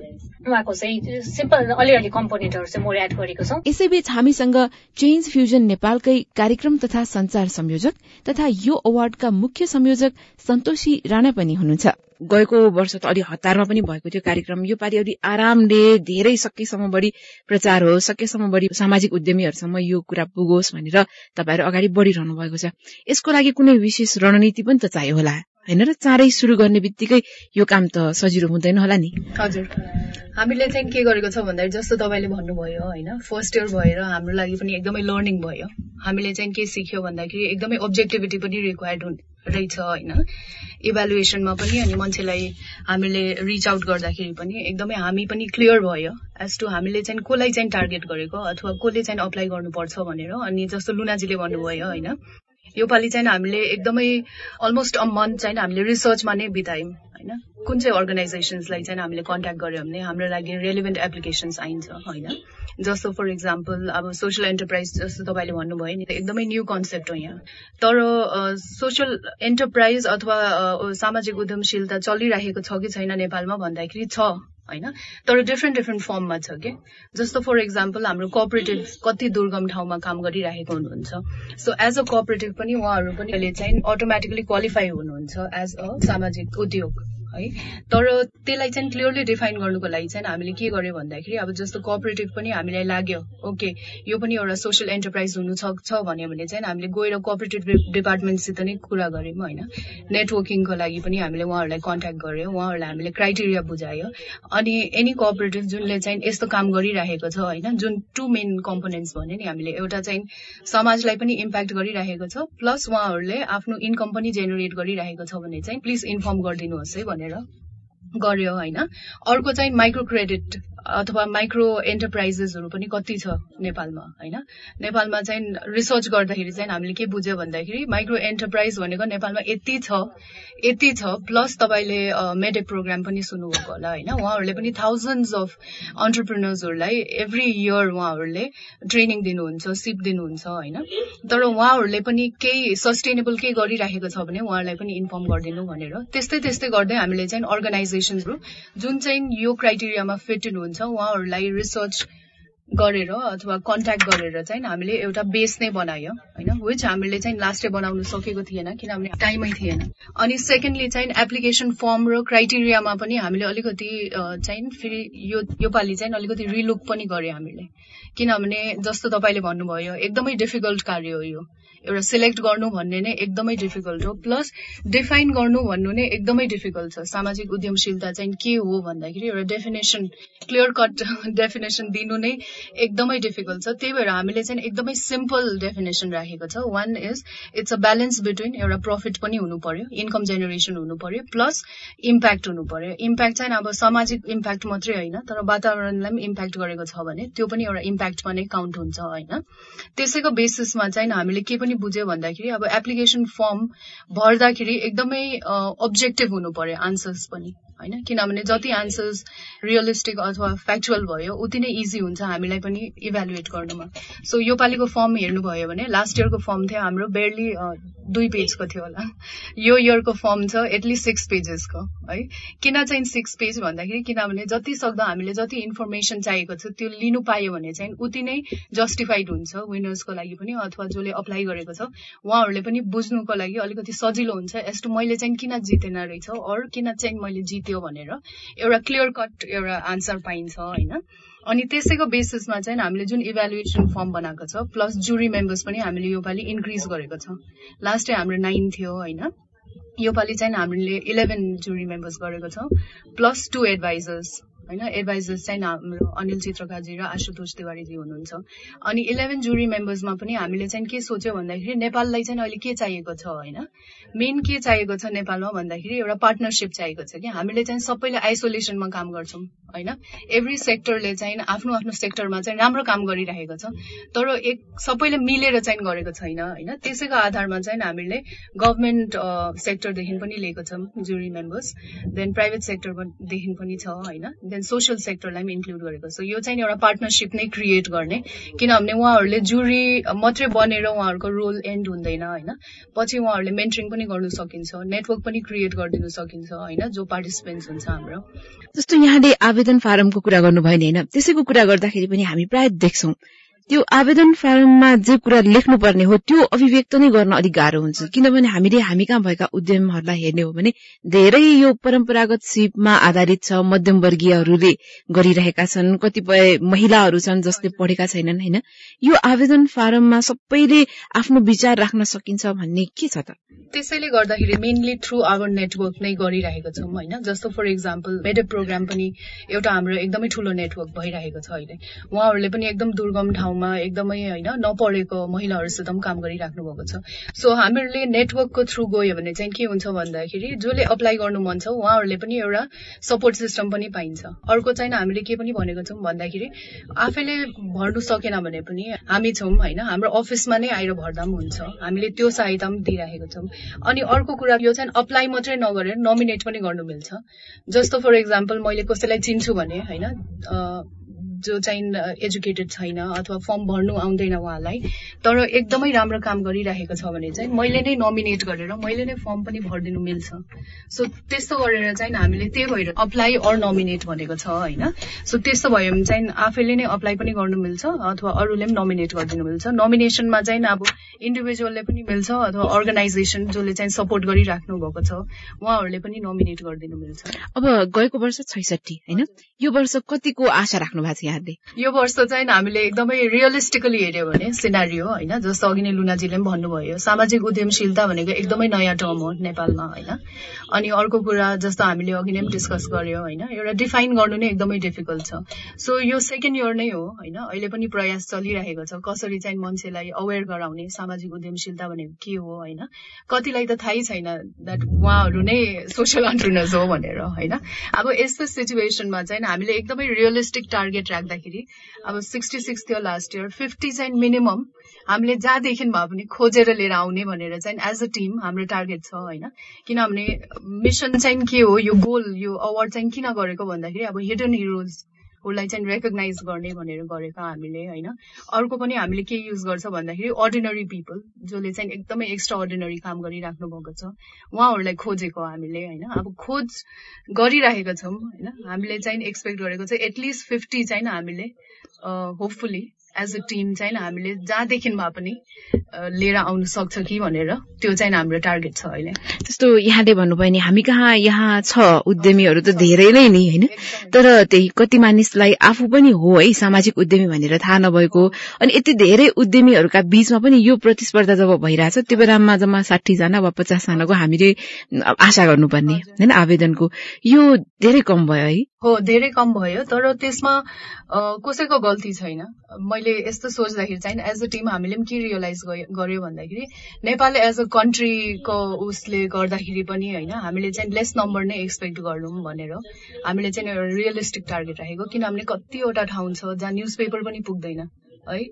उहाँको चाहिँ सिम्पल अलिअलि कम्पोनेन्टहरू चाहिँ मोर एड गरेको छौँ। यसैबीच हामीसँग चेन्ज फ्युजन नेपालकै कार्यक्रम तथा संचार संयोजक तथा यो अवार्डका मुख्य संयोजक सन्तोषी राणा पनि हुनुहुन्छ। गएको वर्ष त अलि हतारमा पनि भएको थियो कार्यक्रम, यो पालि अलि आरामले धेरै सकेसम्म बढी प्रचार होस्, सकेसम्म बढी सामाजिक उद्यमीहरूसम्म यो कुरा पुगोस् भनेर तपाईँहरू अगाडि बढ़िरहनु भएको छ। यसको लागि कुनै विशेष रणनीति पनि त चाहियो होला होइन र? चाँडै सुरु गर्ने बित्तिकै यो काम त सजिलो हुँदैन होला नि? हजुर, हामीले चाहिँ के गरेको छ भन्दाखेरि जस्तो तपाईँले भन्नुभयो होइन, फर्स्ट इयर भएर हाम्रो लागि पनि एकदमै लर्निङ भयो। हामीले चाहिँ के सिक्यो भन्दाखेरि एकदमै अब्जेक्टिभिटी पनि रिक्वायर्ड रहेछ होइन, इभ्यालुएसनमा पनि अनि मान्छेलाई हामीले रिच आउट गर्दाखेरि पनि एकदमै हामी पनि क्लियर भयो एज टु हामीले चाहिँ कसलाई चाहिँ टार्गेट गरेको अथवा कसले चाहिँ अप्लाई गर्नुपर्छ भनेर। अनि जस्तो लुनाजीले भन्नुभयो होइन, यो पालि चाहिँ हामीले एकदमै अलमोस्ट अ मन्थ चाहिँ हामीले रिसर्चमा नै बितायौँ होइन, कुन चाहिँ अर्गनाइजेसन्सलाई चाहिँ हामीले कन्ट्याक्ट गर्यो भने हाम्रो लागि रेलिभेन्ट एप्लिकेसन्स आइन्छ होइन। जस्तो फर इक्जाम्पल अब सोसियल एन्टरप्राइज जस्तो तपाईँले भन्नुभयो नि, एकदमै न्यू कन्सेप्ट हो यहाँ, तर सोसियल एन्टरप्राइज अथवा सामाजिक उद्यमशीलता चलिरहेको छ कि छैन नेपालमा भन्दाखेरि छ होइन, तर डिफ्रेन्ट फर्ममा छ कि। जस्तो फर इक्जाम्पल हाम्रो कोअपरेटिभ कति दुर्गम ठाउँमा काम गरिरहेको हुनुहुन्छ। सो एज अ कोअपरेटिभ पनि उहाँहरू पनि अहिले चाहिँ अटोमेटिकली क्वालिफाई हुनुहुन्छ एज अ सामाजिक उद्योग है। तर त्यसलाई चाहिँ क्लियरली डिफाइन गर्नुको लागि चाहिँ हामीले के गर्यो भन्दाखेरि अब जस्तो कोअपरेटिभ पनि हामीलाई लाग्यो ओके यो पनि एउटा सोसियल एन्टरप्राइज हुनु सक्छ भन्यो भने चाहिँ हामीले गएर कोअपरेटिभ डिपार्टमेन्टसित नै कुरा गऱ्यौँ होइन। नेटवर्किङको लागि पनि हामीले उहाँहरूलाई कन्ट्याक्ट गऱ्यौँ, उहाँहरूलाई हामीले क्राइटेरिया बुझायो। अनि एनी कोअपरेटिभ जुनले चाहिँ यस्तो काम गरिरहेको छ होइन, जुन 2 मेन कम्पोनेन्ट्स भन्यो नि हामीले, एउटा चाहिँ समाजलाई पनि इम्प्याक्ट गरिरहेको छ प्लस उहाँहरूले आफ्नो इन्कम पनि जेनेरेट गरिरहेको छ भने चाहिँ प्लिज इन्फर्म गरिदिनुहोस् है भनेर गर्यो होइन। अर्को चाहिँ माइक्रो क्रेडिट अथवा माइक्रो एन्टरप्राइजेसहरू पनि कति छ नेपालमा होइन। नेपालमा चाहिँ रिसर्च गर्दाखेरि चाहिँ हामीले के बुझ्यो भन्दाखेरि माइक्रो एन्टरप्राइज भनेको नेपालमा यति छ प्लस तपाईँले मेडेप प्रोग्राम पनि सुन्नुभएको होला होइन। उहाँहरूले पनि थाउजन्ड्स अफ अन्टरप्रेनर्सहरूलाई एभ्री इयर उहाँहरूले ट्रेनिङ दिनुहुन्छ, सिप दिनुहुन्छ होइन। तर उहाँहरूले पनि केही सस्टेनेबल केही गरिरहेको छ भने उहाँहरूलाई पनि इन्फर्म गरिदिनु भनेर त्यस्तै गर्दै हामीले चाहिँ अर्गनाइजेसन्सहरू जुन चाहिँ यो क्राइटेरियामा फिट हुनुहुन्छ उहाँहरूलाई रिसर्च गरेर अथवा कन्ट्याक्ट गरेर चाहिँ हामीले एउटा बेस नै बनायो होइन, विच हामीले चाहिँ लास्ट इयर बनाउन सकेको थिएन किनभने टाइमै थिएन। अनि सेकेन्डली चाहिँ एप्लिकेसन फर्म र क्राइटेरियामा पनि हामीले अलिकति चाहिँ फेरि यो पालि चाहिँ अलिकति रिलुक पनि गर्यो हामीले, किनभने जस्तो तपाईँले भन्नुभयो एकदमै डिफिकल्ट कार्य हो यो। एउटा सिलेक्ट गर्नु भन्ने नै एकदमै डिफिकल्ट हो, प्लस डिफाइन गर्नु भन्नु नै एकदमै डिफिकल्ट छ। सामाजिक उद्यमशीलता चाहिँ के हो भन्दाखेरि एउटा डेफिनेसन, क्लियर कट डेफिनेसन दिनु नै एकदमै डिफिकल्ट छ। त्यही भएर हामीले चाहिँ एकदमै सिम्पल डेफिनेसन राखेको छ। One is it's a balance between एउटा प्रफिट पनि हुनु पर्यो, इन्कम जेनेरेसन हुनु पर्यो, प्लस इम्प्याक्ट हुनु पर्यो। इम्प्याक्ट चाहिँ अब सामाजिक इम्प्याक्ट मात्रै होइन, तर वातावरणलाई पनि इम्प्याक्ट गरेको छ भने त्यो पनि एउटा इम्प्याक्टमा नै काउन्ट हुन्छ होइन। त्यसैको बेसिसमा चाहिँ हामीले के पनि बुझ्यो भन्दाखेरि अब एप्लिकेसन फर्म भर्दाखेरि एकदमै अब्जेक्टिभ हुनु पर्यो आन्सर्स पनि होइन, किनभने जति आन्सर्स रियलिस्टिक अथवा फ्याक्चुअल भयो उति नै इजी हुन्छ हामीलाई पनि इभ्यालुएट गर्नुमा। सो यो पालिको फर्म हेर्नुभयो भने लास्ट इयरको फर्म थियो हाम्रो बेयरली 2 पेजको थियो होला, यो इयरको फर्म छ एटलिस्ट 6 पेजेसको है। किन चाहिँ 6 पेज भन्दाखेरि किनभने जति सक्दो हामीले जति इन्फर्मेसन चाहिएको छ त्यो लिनु पायो भने चाहिँ उति नै जस्टिफाइड हुन्छ विनर्सको लागि पनि अथवा जसले अप्लाई गरेको छ उहाँहरूले पनि बुझ्नुको लागि अलिकति सजिलो हुन्छ एज टु मैले चाहिँ किन जितेन रहेछ अर किन चाहिँ मैले जित्यो भनेर एउटा क्लियर कट एउटा आन्सर पाइन्छ होइन। अनि त्यसैको बेसिसमा चाहिँ हामीले जुन इभ्यालुएसन फर्म बनाएको छ प्लस जुरी मेम्बर्स पनि हामीले योपालि इन्क्रिज गरेको छ। लास्ट टाइम हाम्रो 9 थियो होइन, योपालि चाहिँ हामीले 11 जुरी मेम्बर्स गरेको छौँ प्लस 2 एडभाइजर्स होइन। एडभाइजर्स चाहिँ हाम्रो अनिल चित्रकाजी र आशुतोष तिवारीजी हुनुहुन्छ। अनि 11 जुरी मेम्बर्समा पनि हामीले चाहिँ के सोच्यो भन्दाखेरि नेपाललाई चाहिँ अहिले के चाहिएको छ होइन, मेन के चाहिएको छ नेपालमा भन्दाखेरि एउटा पार्टनरसिप चाहिएको छ कि हामीले चाहिँ सबैले आइसोलेसनमा काम गर्छौँ होइन। एभ्री सेक्टरले चाहिँ आफ्नो आफ्नो सेक्टरमा चाहिँ राम्रो काम गरिरहेको छ तर सबैले मिलेर चाहिँ गरेको छैन होइन। त्यसैको आधारमा चाहिँ हामीले गभर्मेन्ट सेक्टरदेखि पनि लिएको छौँ जुरी मेम्बर्स, देन प्राइभेट सेक्टरदेखि पनि छ होइन, देन सोसियल सेक्टरलाई पनि इन्क्लुड गरेको। सो यो चाहिँ एउटा पार्टनरसिप नै क्रिएट गर्ने, किनभने उहाँहरूले जुरी मात्रै बनेर उहाँहरूको रोल एन्ड हुँदैन होइन। पछि उहाँहरूले मेन्टरिङ पनि गर्नु सकिन्छ, नेटवर्क पनि क्रिएट गरिदिनु सकिन्छ होइन, जो पार्टिसिपेन्ट्स हुन्छ हाम्रो। जस्तो यहाँले आवेदन फारमको कुरा गर्नुभयो नि होइन, त्यसैको कुरा गर्दाखेरि पनि हामी प्राय देख्छौं त्यो आवेदन फारममा जे कुरा लेख्नुपर्ने हो त्यो अभिव्यक्त नै गर्न अलिक गाह्रो हुन्छ, किनभने हामीले हामी कहाँ भएका उद्यमहरूलाई हेर्ने हो भने धेरै यो परम्परागत सिपमा आधारित छ, मध्यमवर्गीयहरूले गरिरहेका छन्, कतिपय महिलाहरू छन् जसले पढेका छैनन् होइन। यो आवेदन फारममा सबैले आफ्नो विचार राख्न सकिन्छ भन्ने के छ त? त्यसैले गर्दाखेरि मेनली थ्रु आवर नेटवर्क नै गरिरहेको छौँ होइन। जस्तो फर इक्जाम्पल मेडेप प्रोग्राम पनि एउटा हाम्रो एकदमै ठुलो नेटवर्क भइरहेको छ अहिले। उहाँहरूले पनि एकदम दुर्गम ठाउँमा एकदमै होइन नपढेको महिलाहरूसित पनि काम गरिराख्नु भएको छ। सो हामीहरूले नेटवर्कको थ्रु गयो भने चाहिँ के हुन्छ भन्दाखेरि जसले अप्लाई गर्नु मन छ उहाँहरूले पनि एउटा सपोर्ट सिस्टम पनि पाइन्छ। अर्को चाहिँ हामीले के पनि भनेको छौँ भन्दाखेरि आफैले भर्नु सकेन भने पनि हामी छौँ होइन, हाम्रो अफिसमा नै आएर भर्दा पनि हुन्छ, हामीले त्यो सहायता पनि दिइरहेको छौँ। अनि अर्को कुरा यो चाहिँ अप्लाई मात्रै नगरेर नोमिनेट पनि गर्नु मिल्छ। जस्तो फर इक्जाम्पल मैले कसैलाई चिन्छु भने होइन जो चाहिँ एजुकेटेड छैन अथवा फर्म भर्नु आउँदैन उहाँलाई तर एकदमै राम्रो काम गरिरहेको छ भने चाहिँ मैले नै नोमिनेट गरेर मैले नै फर्म पनि भरिदिनु मिल्छ। सो त्यस्तो गरेर चाहिँ हामीले त्यही भएर अप्लाई अर नोमिनेट भनेको छ होइन। सो त्यस्तो भयो भने चाहिँ आफैले नै अप्लाई पनि गर्नु मिल्छ अथवा अरूले पनि नोमिनेट गरिदिनु मिल्छ। नोमिनेसनमा चाहिँ अब इन्डिभिजुअलले पनि मिल्छ अथवा अर्गनाइजेसन जसले चाहिँ सपोर्ट गरिराख्नु भएको छ उहाँहरूले पनि नोमिनेट गरिदिनु मिल्छ। अब गएको वर्ष 66 होइन, यो वर्ष कतिको आशा राख्नु भएको छ यहाँले? यो वर्ष चाहिँ हामीले एकदमै रियलिस्टिकली हेर्यो भने सिनारियो होइन, जस्तो अघि नै लुनाजीले पनि भन्नुभयो सामाजिक उद्यमशीलता भनेको एकदमै नयाँ टर्म हो नेपालमा होइन। अनि अर्को कुरा जस्तो हामीले अघि नै पनि डिस्कस गर्यो होइन, एउटा डिफाइन गर्नु नै एकदमै डिफिकल्ट छ। सो यो सेकेन्ड इयर नै हो होइन, अहिले पनि प्रयास चलिरहेको छ कसरी चाहिँ मान्छेलाई अवेर गराउने सामाजिक उद्यमशीलता भनेको के हो होइन। कतिलाई त थाहै छैन द्याट उहाँहरू नै सोसियल एन्टरप्रेन्योर्स हो भनेर होइन। अब यस्तो सिचुएसनमा चाहिँ हामीले एकदमै रियलिस्टिक टार्गेट राख्दाखेरि अब 66 थियो लास्ट इयर, 50 चाहिँ मिनिमम हामीले जहाँदेखि भए पनि खोजेर लिएर आउने भनेर चाहिँ एज अ टिम हाम्रो टार्गेट छ होइन। किनभने मिसन चाहिँ के हो, यो गोल यो अवार्ड चाहिँ किन गरेको भन्दाखेरि अब हिडन हिरोजहरूलाई चाहिँ रेकग्नाइज गर्ने भनेर गरेको हामीले होइन। अर्को पनि हामीले के युज गर्छ भन्दाखेरि अर्डिनरी पिपल जसले चाहिँ एकदमै एक्स्ट्रा अर्डिनरी काम गरिराख्नु भएको छ उहाँहरूलाई खोजेको हामीले होइन। अब खोज गरिरहेको छौँ होइन, हामीले चाहिँ एक्सपेक्ट गरेको चाहिँ एटलिस्ट 50 चाहिँ हामीले होपफुली एज अ टिम चाहिँ हामीले जहाँदेखि भए पनि लिएर आउन सक्छ कि भनेर त्यो चाहिँ हाम्रो टार्गेट छ अहिले। जस्तो यहाँले भन्नुभयो नि हामी कहाँ यहाँ छ उद्यमीहरू त धेरै नै नि होइन, तर त्यही कति मानिसलाई आफू पनि हो है सामाजिक उद्यमी भनेर थाहा नभएको, अनि यति धेरै उद्यमीहरूका बीचमा पनि यो प्रतिस्पर्धा जब भइरहेछ त्यो बेलामा जम्मा 60 जना वा 50 जनाको हामीले आशा गर्नुपर्ने होइन आवेदनको, यो धेरै कम भयो है? हो, धेरै कम भयो, तर त्यसमा कसैको गल्ती छैन। मैले यस्तो सोच्दाखेरि चाहिँ एज अ टिम हामीले पनि के रियलाइज गर्यो भन्दाखेरि नेपाल एज अ कन्ट्रीको उसले गर्दाखेरि पनि होइन हामीले चाहिँ लेस नम्बर नै एक्सपेक्ट गर्नु भनेर हामीले चाहिँ एउटा रियलिस्टिक टार्गेट राखेको। किनभने कतिवटा ठाउँ छ जहाँ न्युज पेपर पनि पुग्दैन है,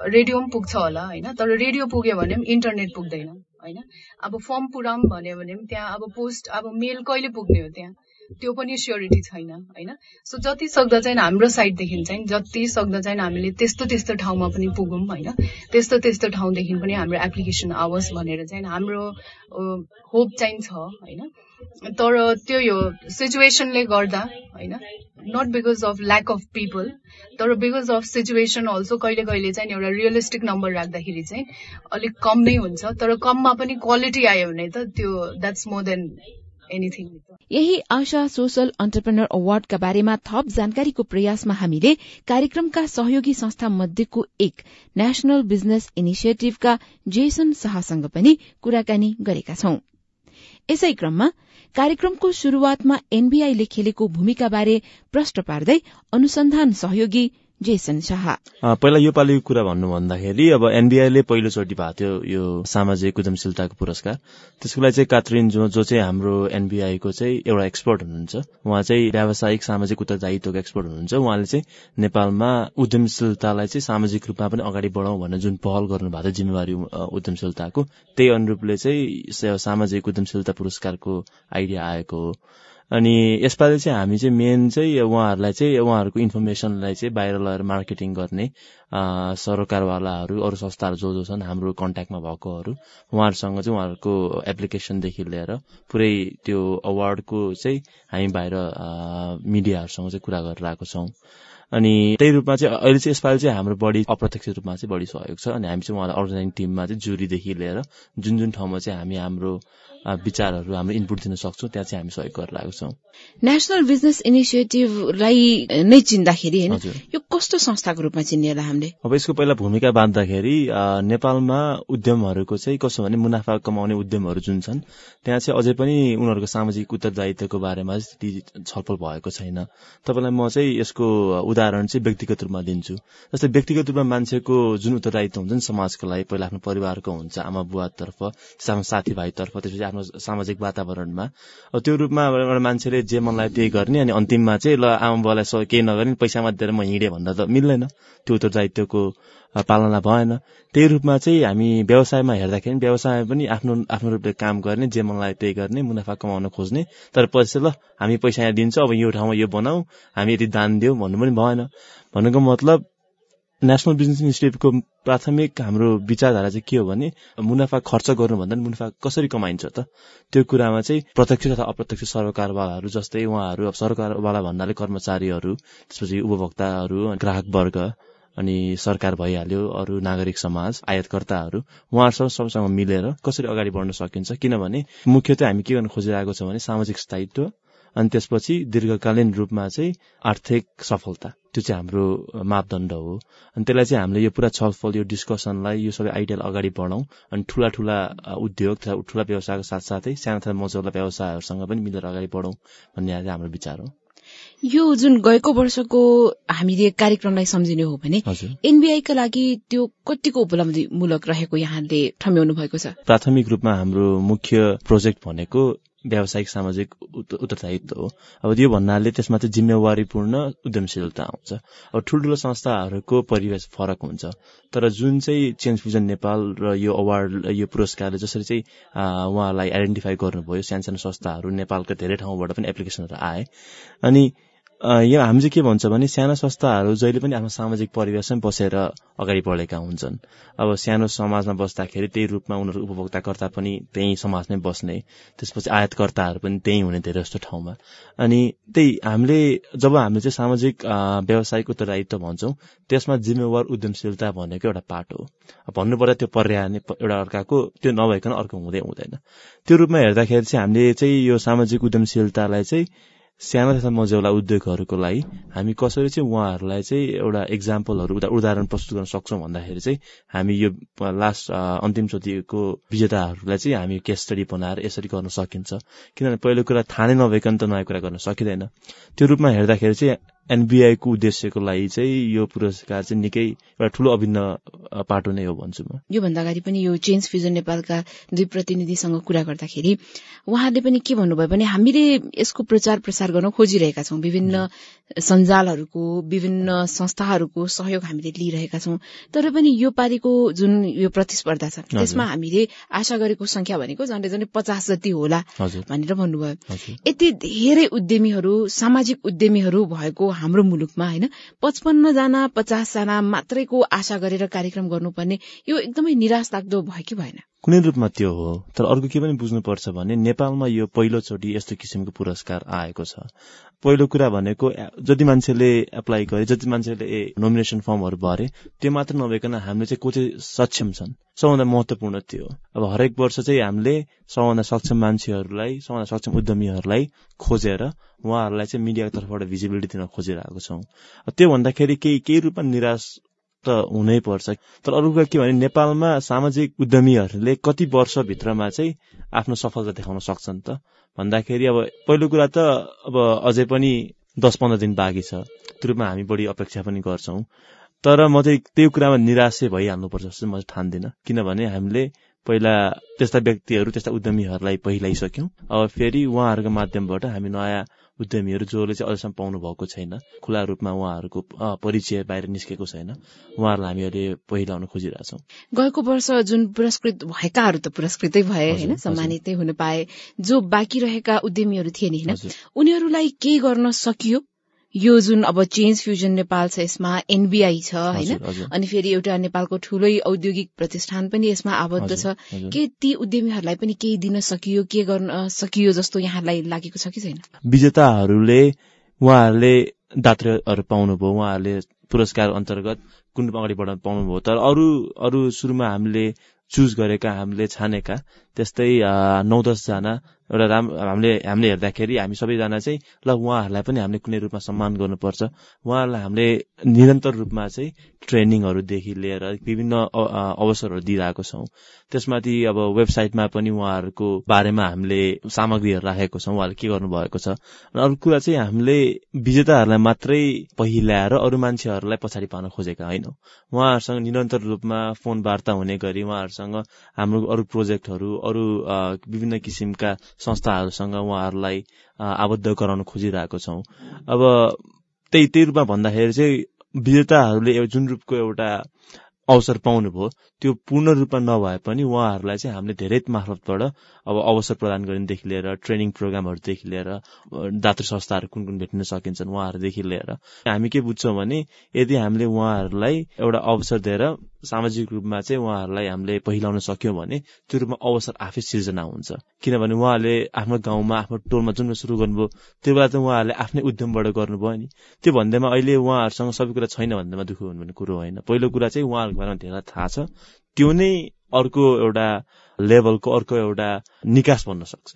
रेडियो पनि पुग्छ होला होइन, तर रेडियो पुग्यो भने पनि इन्टरनेट पुग्दैन होइन। अब फर्म पुराम भन्यो भने पनि त्यहाँ अब पोस्ट अब मेल कहिले पुग्ने हो त्यहाँ, त्यो पनि स्योरिटी छैन होइन। सो जति सक्दो चाहिँ हाम्रो साइडदेखि चाहिँ जति सक्दो चाहिँ हामीले त्यस्तो ठाउँमा पनि पुगौँ होइन, त्यस्तो ठाउँदेखि पनि हाम्रो एप्लिकेसन आओस् भनेर चाहिँ हाम्रो होप चाहिँ छ होइन। तर त्यो यो सिचुएसनले गर्दा होइन, not because of lack of people तर बिकज अफ सिचुएसन अल्सो कहिले कहिले चाहिँ एउटा रियलिस्टिक नम्बर राख्दाखेरि चाहिँ अलिक कम नै हुन्छ, तर कममा पनि क्वालिटी आयो भने त त्यो द्याट्स मोर देन एनिथिङ। यही आशा सोशल एन्टरप्रेन्योर अवार्डका बारेमा थप जानकारीको प्रयासमा हामीले कार्यक्रमका सहयोगी संस्था मध्येको एक नेशनल बिजनेस इनिसिएटिभका जेसन शाहसँग पनि कुराकानी गरेका छौं। यसै क्रममा कार्यक्रमको शुरूआतमा एनबीआईले खेलेको भूमिका बारे प्रश्न पार्दै अनुसन्धान सहयोगी जेसन शाह पहिला यो पालिको कुरा भन्नु भन्दाखेरि अब एनबीआईले पहिलोचोटि भएको थियो यो सामाजिक उद्यमशीलताको पुरस्कार। त्यसको लागि चाहिँ काथरिन जो चाहिँ हाम्रो एनबीआईको चाहिँ एउटा एक्सपर्ट हुनुहुन्छ, उहाँ चाहिँ व्यावसायिक सामाजिक उत्तरदायित्वको एक्सपर्ट हुनुहुन्छ। उहाँले चाहिँ नेपालमा उद्यमशीलतालाई चाहिँ सामाजिक रूपमा पनि अगाडि बढाउँ भनेर जुन पहल गर्नुभएको थियो जिम्मेवारी उद्यमशीलताको, त्यही अनुरूपले चाहिँ सामाजिक उद्यमशीलता पुरस्कारको आइडिया आएको हो। अनि यसपालि चाहिँ हामी चाहिँ मेन चाहिँ उहाँहरूलाई चाहिँ उहाँहरूको इन्फर्मेसनलाई चाहिँ बाहिर लगेर मार्केटिङ गर्ने सरकारवालाहरू अरू संस्थाहरू जो छन् हाम्रो कन्ट्याक्टमा भएकोहरू उहाँहरूसँग चाहिँ उहाँहरूको एप्लिकेसनदेखि लिएर पुरै त्यो अवार्डको चाहिँ हामी बाहिर मिडियाहरूसँग चाहिँ कुरा गरेर आएको छौँ। अनि त्यही रूपमा चाहिँ अहिले चाहिँ यसपालि चाहिँ हाम्रो बढी अप्रत्यक्ष रूपमा चाहिँ बढी सहयोग छ। अनि हामी चाहिँ उहाँलाई अर्गनाइजिङ टिममा चाहिँ जुरीदेखि लिएर जुन जुन ठाउँमा चाहिँ हामी हाम्रो विचारहरू हाम्रो इनपुट दिन सक्छौँ त्यहाँ चाहिँ हामी सहयोग गरेर आएको छौँ। नेशनल बिजनेस इनिसिएटिभलाई नै चिन्दाखेरि हैन यो कस्तो संस्थाको रूपमा चिन्नेला हामीले? अब यसको पहिला भूमिका बाँध्दाखेरि नेपालमा उद्यमहरूको चाहिँ कसो भने मुनाफा कमाउने उद्यमहरू जुन छन् त्यहाँ चाहिँ अझै पनि उनीहरूको सामाजिक उत्तरदायित्वको बारेमा छलफल भएको छैन। तपाईँलाई म चाहिँ यसको उदाहरण चाहिँ व्यक्तिगत रूपमा दिन्छु। जस्तै व्यक्तिगत रूपमा मान्छेको जुन उत्तरदायित्व हुन्छ नि समाजको लागि, पहिला आफ्नो परिवारको हुन्छ, आमा बुवातर्फ, आफ्नो साथीभाइतर्फ, त्यसपछि आफ्नो सामाजिक वातावरणमा, त्यो रूपमा एउटा मान्छेले जे मन लाग्यो त्यही गर्ने अनि अन्तिममा चाहिँ ल आमा बुवालाई केही नगर्ने पैसा मात्र दिएर म हिँडेँ भन्दा त मिल्दैन, त्यो उत्तरदायित्वको पालना भएन। त्यही रूपमा चाहिँ हामी व्यवसायमा हेर्दाखेरि व्यवसायमा पनि आफ्नो रूपले काम गर्ने, जे मन लाग्यो त्यही गर्ने, मुनाफा कमाउन खोज्ने, तर पछि ल हामी पैसा यहाँ दिन्छौँ अब यो ठाउँमा यो बनाऊ हामी यति दान दियौँ भन्नु पनि भएन। भन्नुको मतलब नेशनल बिजनेस इनिसिएटिभको प्राथमिक हाम्रो विचारधारा चाहिँ के हो भने मुनाफा खर्च गर्नुभन्दा मुनाफा कसरी कमाइन्छ त त्यो कुरामा चाहिँ प्रत्यक्ष तथा अप्रत्यक्ष सरकारवालाहरू जस्तै उहाँहरू, अब सरकारवाला भन्नाले कर्मचारीहरू, त्यसपछि उपभोक्ताहरू, ग्राहक वर्ग, अनि सरकार भइहाल्यो, अरू नागरिक समाज, आयातकर्ताहरू, उहाँहरूसँग सबसँग मिलेर कसरी अगाडि बढ्न सकिन्छ। किनभने मुख्यतः हामी के गर्न खोजिरहेको छौँ भने सामाजिक स्थायित्व अनि त्यसपछि दीर्घकालीन रूपमा चाहिँ आर्थिक सफलता, त्यो चाहिँ हाम्रो मापदण्ड हो। अनि त्यसलाई चाहिँ हामीले यो पुरा छलफल, यो डिस्कसनलाई, यो सबै आइडियालाई अगाडि बढाउँ अनि ठूला उद्योग तथा ठूला व्यवसायको साथसाथै साना मझौला व्यवसायहरूसँग पनि मिलेर अगाडि बढाउँ भन्ने चाहिँ हाम्रो विचार हो। यो जुन गएको वर्षको हामीले कार्यक्रमलाई सम्झिने हो भने एनबीआईका लागि त्यो कतिको उपलब्धिमूलक रहेको यहाँले ठम्याउनु भएको छ? प्राथमिक रूपमा हाम्रो मुख्य प्रोजेक्ट भनेको व्यावसायिक सामाजिक उत्तरदायित्व हो। अब यो भन्नाले त्यसमा चाहिँ जिम्मेवारीपूर्ण उद्यमशीलता आउँछ। अब ठुल्ठुलो संस्थाहरूको परिवेश फरक हुन्छ, तर जुन चाहिँ चेन्ज फ्युजन नेपाल र यो अवार्ड, यो पुरस्कारले जसरी चाहिँ उहाँलाई आइडेन्टिफाई गर्नुभयो, सानो सानो संस्थाहरू नेपालका धेरै ठाउँबाट पनि एप्लिकेसनहरू आए, अनि यो हामी चाहिँ के भन्छ भने साना संस्थाहरू जहिले पनि आफ्नो सामाजिक परिवेशमै बसेर अगाडि बढेका हुन्छन्। अब सानो समाजमा बस्दाखेरि त्यही रूपमा उनीहरू उपभोक्ताकर्ता पनि त्यही समाजमै बस्ने, त्यसपछि आयातकर्ताहरू पनि त्यही हुने धेरै जस्तो ठाउँमा। अनि त्यही जब हामीले चाहिँ सामाजिक व्यावसायिक उत्तरदायित्व भन्छौँ त्यसमा जिम्मेवार उद्यमशीलता भनेको एउटा पाठ हो। भन्नुपर्दा त्यो पर्याय एउटा अर्काको त्यो नभइकन अर्को हुँदैन। त्यो रूपमा हेर्दाखेरि चाहिँ हामीले चाहिँ यो सामाजिक उद्यमशीलतालाई चाहिँ साना तथा मझौला उद्योगहरूको लागि हामी कसरी चाहिँ उहाँहरूलाई चाहिँ एउटा एक्जाम्पलहरू उदाहरण प्रस्तुत गर्न सक्छौँ भन्दाखेरि चाहिँ हामी यो लास्ट अन्तिम चोटिको विजेताहरूलाई चाहिँ हामी केस स्टडी बनाएर यसरी गर्न सकिन्छ। किनभने पहिलो कुरा थाहा नै नभइकन त नयाँ कुरा गर्न सकिँदैन। त्यो रूपमा हेर्दाखेरि चाहिँ एनबीआईको उद्देश्यको लागि चाहिँ यो पुरस्कार चाहिँ निकै एउटा ठूलो अभिन्न पाटो नै हो भन्छु म। योभन्दा अगाडि पनि यो चेन्ज फ्युजन नेपालका 2 प्रतिनिधिसँग कुरा गर्दाखेरि उहाँले पनि के भन्नुभयो भने हामीले यसको प्रचार प्रसार गर्न खोजिरहेका छौं, विभिन्न सञ्जालहरूको विभिन्न संस्थाहरूको सहयोग हामीले लिइरहेका छौं, तर पनि यो पालिको जुन यो प्रतिस्पर्धा छ त्यसमा हामीले आशा गरेको संख्या भनेको झन्डै 50 जति होला भनेर भन्नुभयो। यति धेरै उद्यमीहरू सामाजिक उद्यमीहरू भएको हाम्रो मुलुकमा हैन 55 जना 50 जना मात्रैको आशा गरेर कार्यक्रम गर्नुपर्ने यो एकदमै निराश लाग्दो भयो कि भएन? कुनै रूपमा त्यो हो, तर अर्को के पनि बुझ्नुपर्छ भने नेपालमा यो पहिलोचोटि यस्तो किसिमको पुरस्कार आएको छ। पहिलो कुरा भनेको जति मान्छेले एप्लाई गरे, जति मान्छेले नोमिनेसन फर्महरू भरे त्यो मात्र नभइकन हामीले चाहिँ को चाहिँ सक्षम छन् सबभन्दा महत्त्वपूर्ण थियो। अब हरेक वर्ष चाहिँ हामीले सबभन्दा सक्षम मान्छेहरूलाई, सबभन्दा सक्षम उद्यमीहरूलाई खोजेर उहाँहरूलाई चाहिँ मिडियाको तर्फबाट भिजिबिलिटी दिन खोजिरहेको छौँ। त्यो भन्दाखेरि केही रूपमा निराश त हुनै पर्छ। तर अरू कुरा के भने नेपालमा सामाजिक उद्यमीहरूले कति वर्षभित्रमा चाहिँ आफ्नो सफलता देखाउन सक्छन् त भन्दाखेरि अब पहिलो कुरा त अब अझै पनि 10-15 दिन बाँकी छ। त्यो रूपमा हामी बढी अपेक्षा पनि गर्छौं। तर म चाहिँ त्यो कुरामा निराश चाहिँ भइहाल्नुपर्छ जस्तो म ठान्दिनँ। किनभने हामीले पहिला त्यस्ता व्यक्तिहरू त्यस्ता उद्यमीहरूलाई पहिलाइसक्यौं। अब फेरि उहाँहरूको माध्यमबाट हामी नयाँ उद्यमीहरू जसले चाहिँ अझसम्म पाउनु भएको छैन, खुला रूपमा उहाँहरूको परिचय बाहिर निस्केको छैन, उहाँहरूलाई हामी अहिले पहिलाउन खोजिरहेछौँ। गएको वर्ष जुन पुरस्कृत भएकाहरू त पुरस्कृतै भए हैन, सम्मानितै हुन पाए। जो बाँकी रहेका उद्यमीहरू थिए नि हैन, उनीहरूलाई के गर्न सकियो? यो जुन अब चेन्ज फ्युजन नेपाल छ, यसमा एनबीआई छ हैन, अनि फेरि एउटा नेपालको ठूलै औद्योगिक प्रतिष्ठान पनि यसमा आबद्ध छ। के ती उद्यमीहरूलाई पनि केही दिन सकियो, के गर्न सकियो जस्तो यहाँलाई लागेको छ कि छैन? विजेताहरूले उहाँहरूले दात्रहरू पाउनुभयो, उहाँहरूले पुरस्कार अन्तर्गत कुन अगाडि बढ्न पाउनुभयो। तर अरू सुरुमा हामीले चुज गरेका, हामीले छानेका त्यस्तै 9-10 जना एउटा हामीले हेर्दाखेरि हामी सबैजना चाहिँ ल उहाँहरूलाई पनि हामीले कुनै रूपमा सम्मान गर्नुपर्छ। उहाँहरूलाई हामीले निरन्तर रूपमा चाहिँ ट्रेनिङहरूदेखि लिएर विभिन्न अवसरहरू दिइरहेको छौँ। त्यसमाथि अब वेबसाइटमा पनि उहाँहरूको बारेमा हामीले सामग्रीहरू राखेको छौँ, उहाँले के गर्नुभएको छ। अरू कुरा चाहिँ हामीले विजेताहरूलाई मात्रै पहिल्याएर अरू मान्छेहरूलाई पछाडि पार्न खोजेका होइनौँ। उहाँहरूसँग निरन्तर रूपमा फोन वार्ता हुने गरी उहाँहरूसँग हाम्रो अरू प्रोजेक्टहरू, अरू विभिन्न किसिमका संस्थाहरूसँग उहाँहरूलाई आबद्ध गराउन खोजिरहेको छौँ। अब त्यही रूपमा भन्दाखेरि चाहिँ विजेताहरूले जुन रूपको एउटा अवसर पाउनुभयो त्यो पूर्ण रूपमा नभए पनि उहाँहरूलाई चाहिँ हामीले धेरै मार्फतबाट अब अवसर प्रदान गर्नेदेखि लिएर ट्रेनिङ प्रोग्रामहरूदेखि लिएर दातृ संस्थाहरू कुन भेट्न सकिन्छन् उहाँहरूदेखि लिएर हामी के बुझ्छौँ भने यदि हामीले उहाँहरूलाई एउटा अवसर दिएर सामाजिक रूपमा चाहिँ उहाँहरूलाई हामीले पहिलाउन सक्यौँ भने त्यो रूपमा अवसर आफै सिर्जना हुन्छ। किनभने उहाँहरूले आफ्नो गाउँमा आफ्नो टोलमा जुन सुरु गर्नुभयो त्यो बेला त उहाँहरूले आफ्नै उद्यमबाट गर्नुभयो नि। त्यो भन्दैमा अहिले उहाँहरूसँग सबै कुरा छैन भन्दैमा दुःख हुनु भन्ने कुरो होइन। पहिलो कुरा चाहिँ उहाँहरूको बारेमा धेरै थाहा छ, त्यो नै अर्को एउटा लेभलको अर्को एउटा निकास बन्न सक्छ।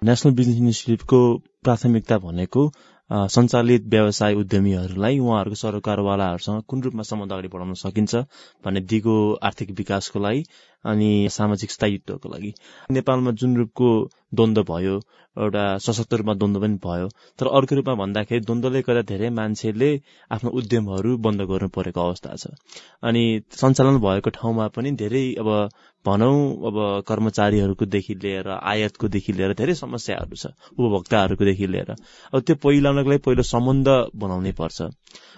नेशनल बिजनेस इनिसिएटिभको प्राथमिकता भनेको सञ्चालित व्यवसाय उद्यमीहरूलाई उहाँहरूको सरकारवालाहरूसँग कुन रूपमा सम्बन्ध अगाडि बढाउन सकिन्छ भन्ने दिगो आर्थिक विकासको लागि अनि सामाजिक स्थायित्वको लागि। नेपालमा जुन रूपको द्वन्द्व भयो, एउटा सशक्त रूपमा द्वन्द्व पनि भयो, तर अर्को रूपमा भन्दाखेरि द्वन्द्वले गर्दा धेरै मान्छेले आफ्नो उद्यमहरू बन्द गर्नु परेको अवस्था छ। अनि सञ्चालन भएको ठाउँमा पनि धेरै अब भनौँ अब कर्मचारीहरूकोदेखि लिएर आयातकोदेखि लिएर धेरै समस्याहरू छ, उपभोक्ताहरूकोदेखि लिएर। अब त्यो पहिलाउनको लागि पहिलो सम्बन्ध बनाउनै पर्छ।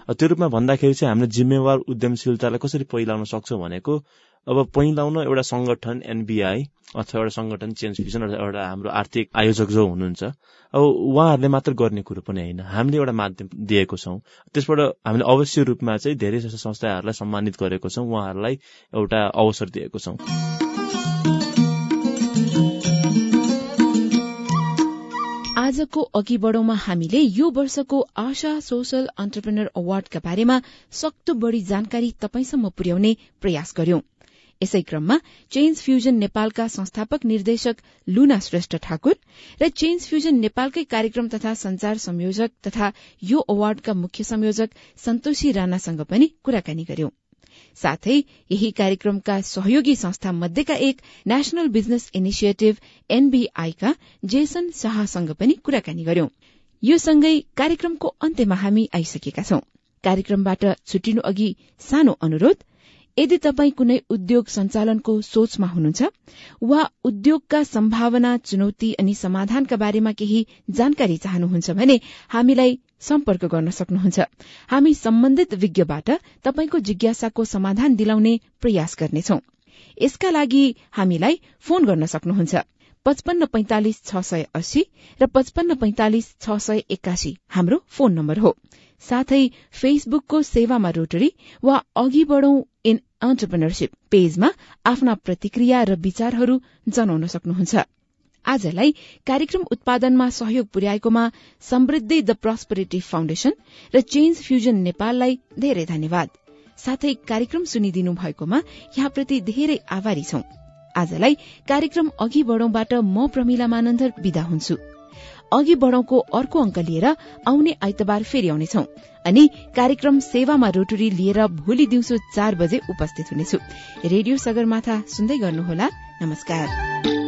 त्यो रूपमा भन्दाखेरि चाहिँ हामीले जिम्मेवार उद्यमशीलतालाई कसरी पहिलाउन सक्छौँ भनेको अब पहिलाउन एउटा संगठन एनबीआई अथवा एउटा संगठन चेन्ज फ्युजन एउटा हाम्रो आर्थिक आयोजक जो हुनुहुन्छ अब उहाँहरूले मात्र गर्ने कुरो पनि होइन, हामीले एउटा माध्यम दिएको छौँ। त्यसबाट हामीले अवश्य रूपमा चाहिँ धेरै जस्ता संस्थाहरूलाई सम्मानित गरेको छौँ, उहाँहरूलाई एउटा अवसर दिएको छौँ। आजको अघि बढौंमा हामीले यो वर्षको आशा सोशल एन्टरप्रेन्योर अवार्डका बारेमा सक्दो बढ़ी जानकारी तपाईसम्म पुर्याउने प्रयास गर्यौं। यसै क्रममा चेन्ज फ्युजन नेपालका संस्थापक निर्देशक लुना श्रेष्ठ ठाकुर र चेन्ज फ्युजन नेपालकै कार्यक्रम तथा संचार संयोजक तथा यो अवार्डका मुख्य संयोजक सन्तोषी राणासँग पनि कुराकानी गर्यौं। साथै यही कार्यक्रमका सहयोगी संस्था मध्येका एक नेशनल बिजनेस इनिसिएटिभ एनबीआईका जेसन शाहसँग पनि कुराकानी गर्यौं। यो सँगै कार्यक्रमको अन्त्यमा हामी आइसकेका छौं। कार्यक्रमबाट छुटिनु अघि सानो अनुरोध, यदि तपाई कुनै उद्योग सञ्चालनको सोचमा हुनुहुन्छ वा उद्योगका सम्भावना, चुनौती अनि समाधानका बारेमा केही जानकारी चाहनुहुन्छ भने हामीलाई सम्पर्क गर्न सक्नुहुन्छ। हामी सम्बन्धित विज्ञबाट तपाईको जिज्ञासाको समाधान दिलाउने प्रयास गर्नेछौं। यसका लागि हामीलाई फोन गर्न सक्नुहुन्छ 55 45 680 र 55 45 681 हाम्रो फोन नम्बर हो। साथै फेसबुकको सेवामा रोटरी वा अघि बढौं इन एन्टरप्रेन्योरशिप पेजमा आफ्ना प्रतिक्रिया र विचारहरू जनाउन सक्नुहुन्छ। आजलाई कार्यक्रम उत्पादनमा सहयोग पुर्याएकोमा समृद्धि द प्रोस्पेरिटी फाउन्डेशन र चेन्ज फ्युजन नेपाललाई धेरै धन्यवाद। साथै कार्यक्रम सुनिदिनु भएकोमा यहाँप्रति धेरै आभारी छौं। आजलाई कार्यक्रम अघि बढौंबाट म प्रमिला मानन्धर विदा हुन्छु। अघि बढौंको अर्को अंक लिएर आउने आइतबार फेरि आउनेछौं अनि कार्यक्रम सेवामा रोटरी लिएर भोलि दिउँसो 4 बजे उपस्थित हुनेछु। रेडियो सगरमाथा सुन्दै गर्नुहोला। नमस्कार।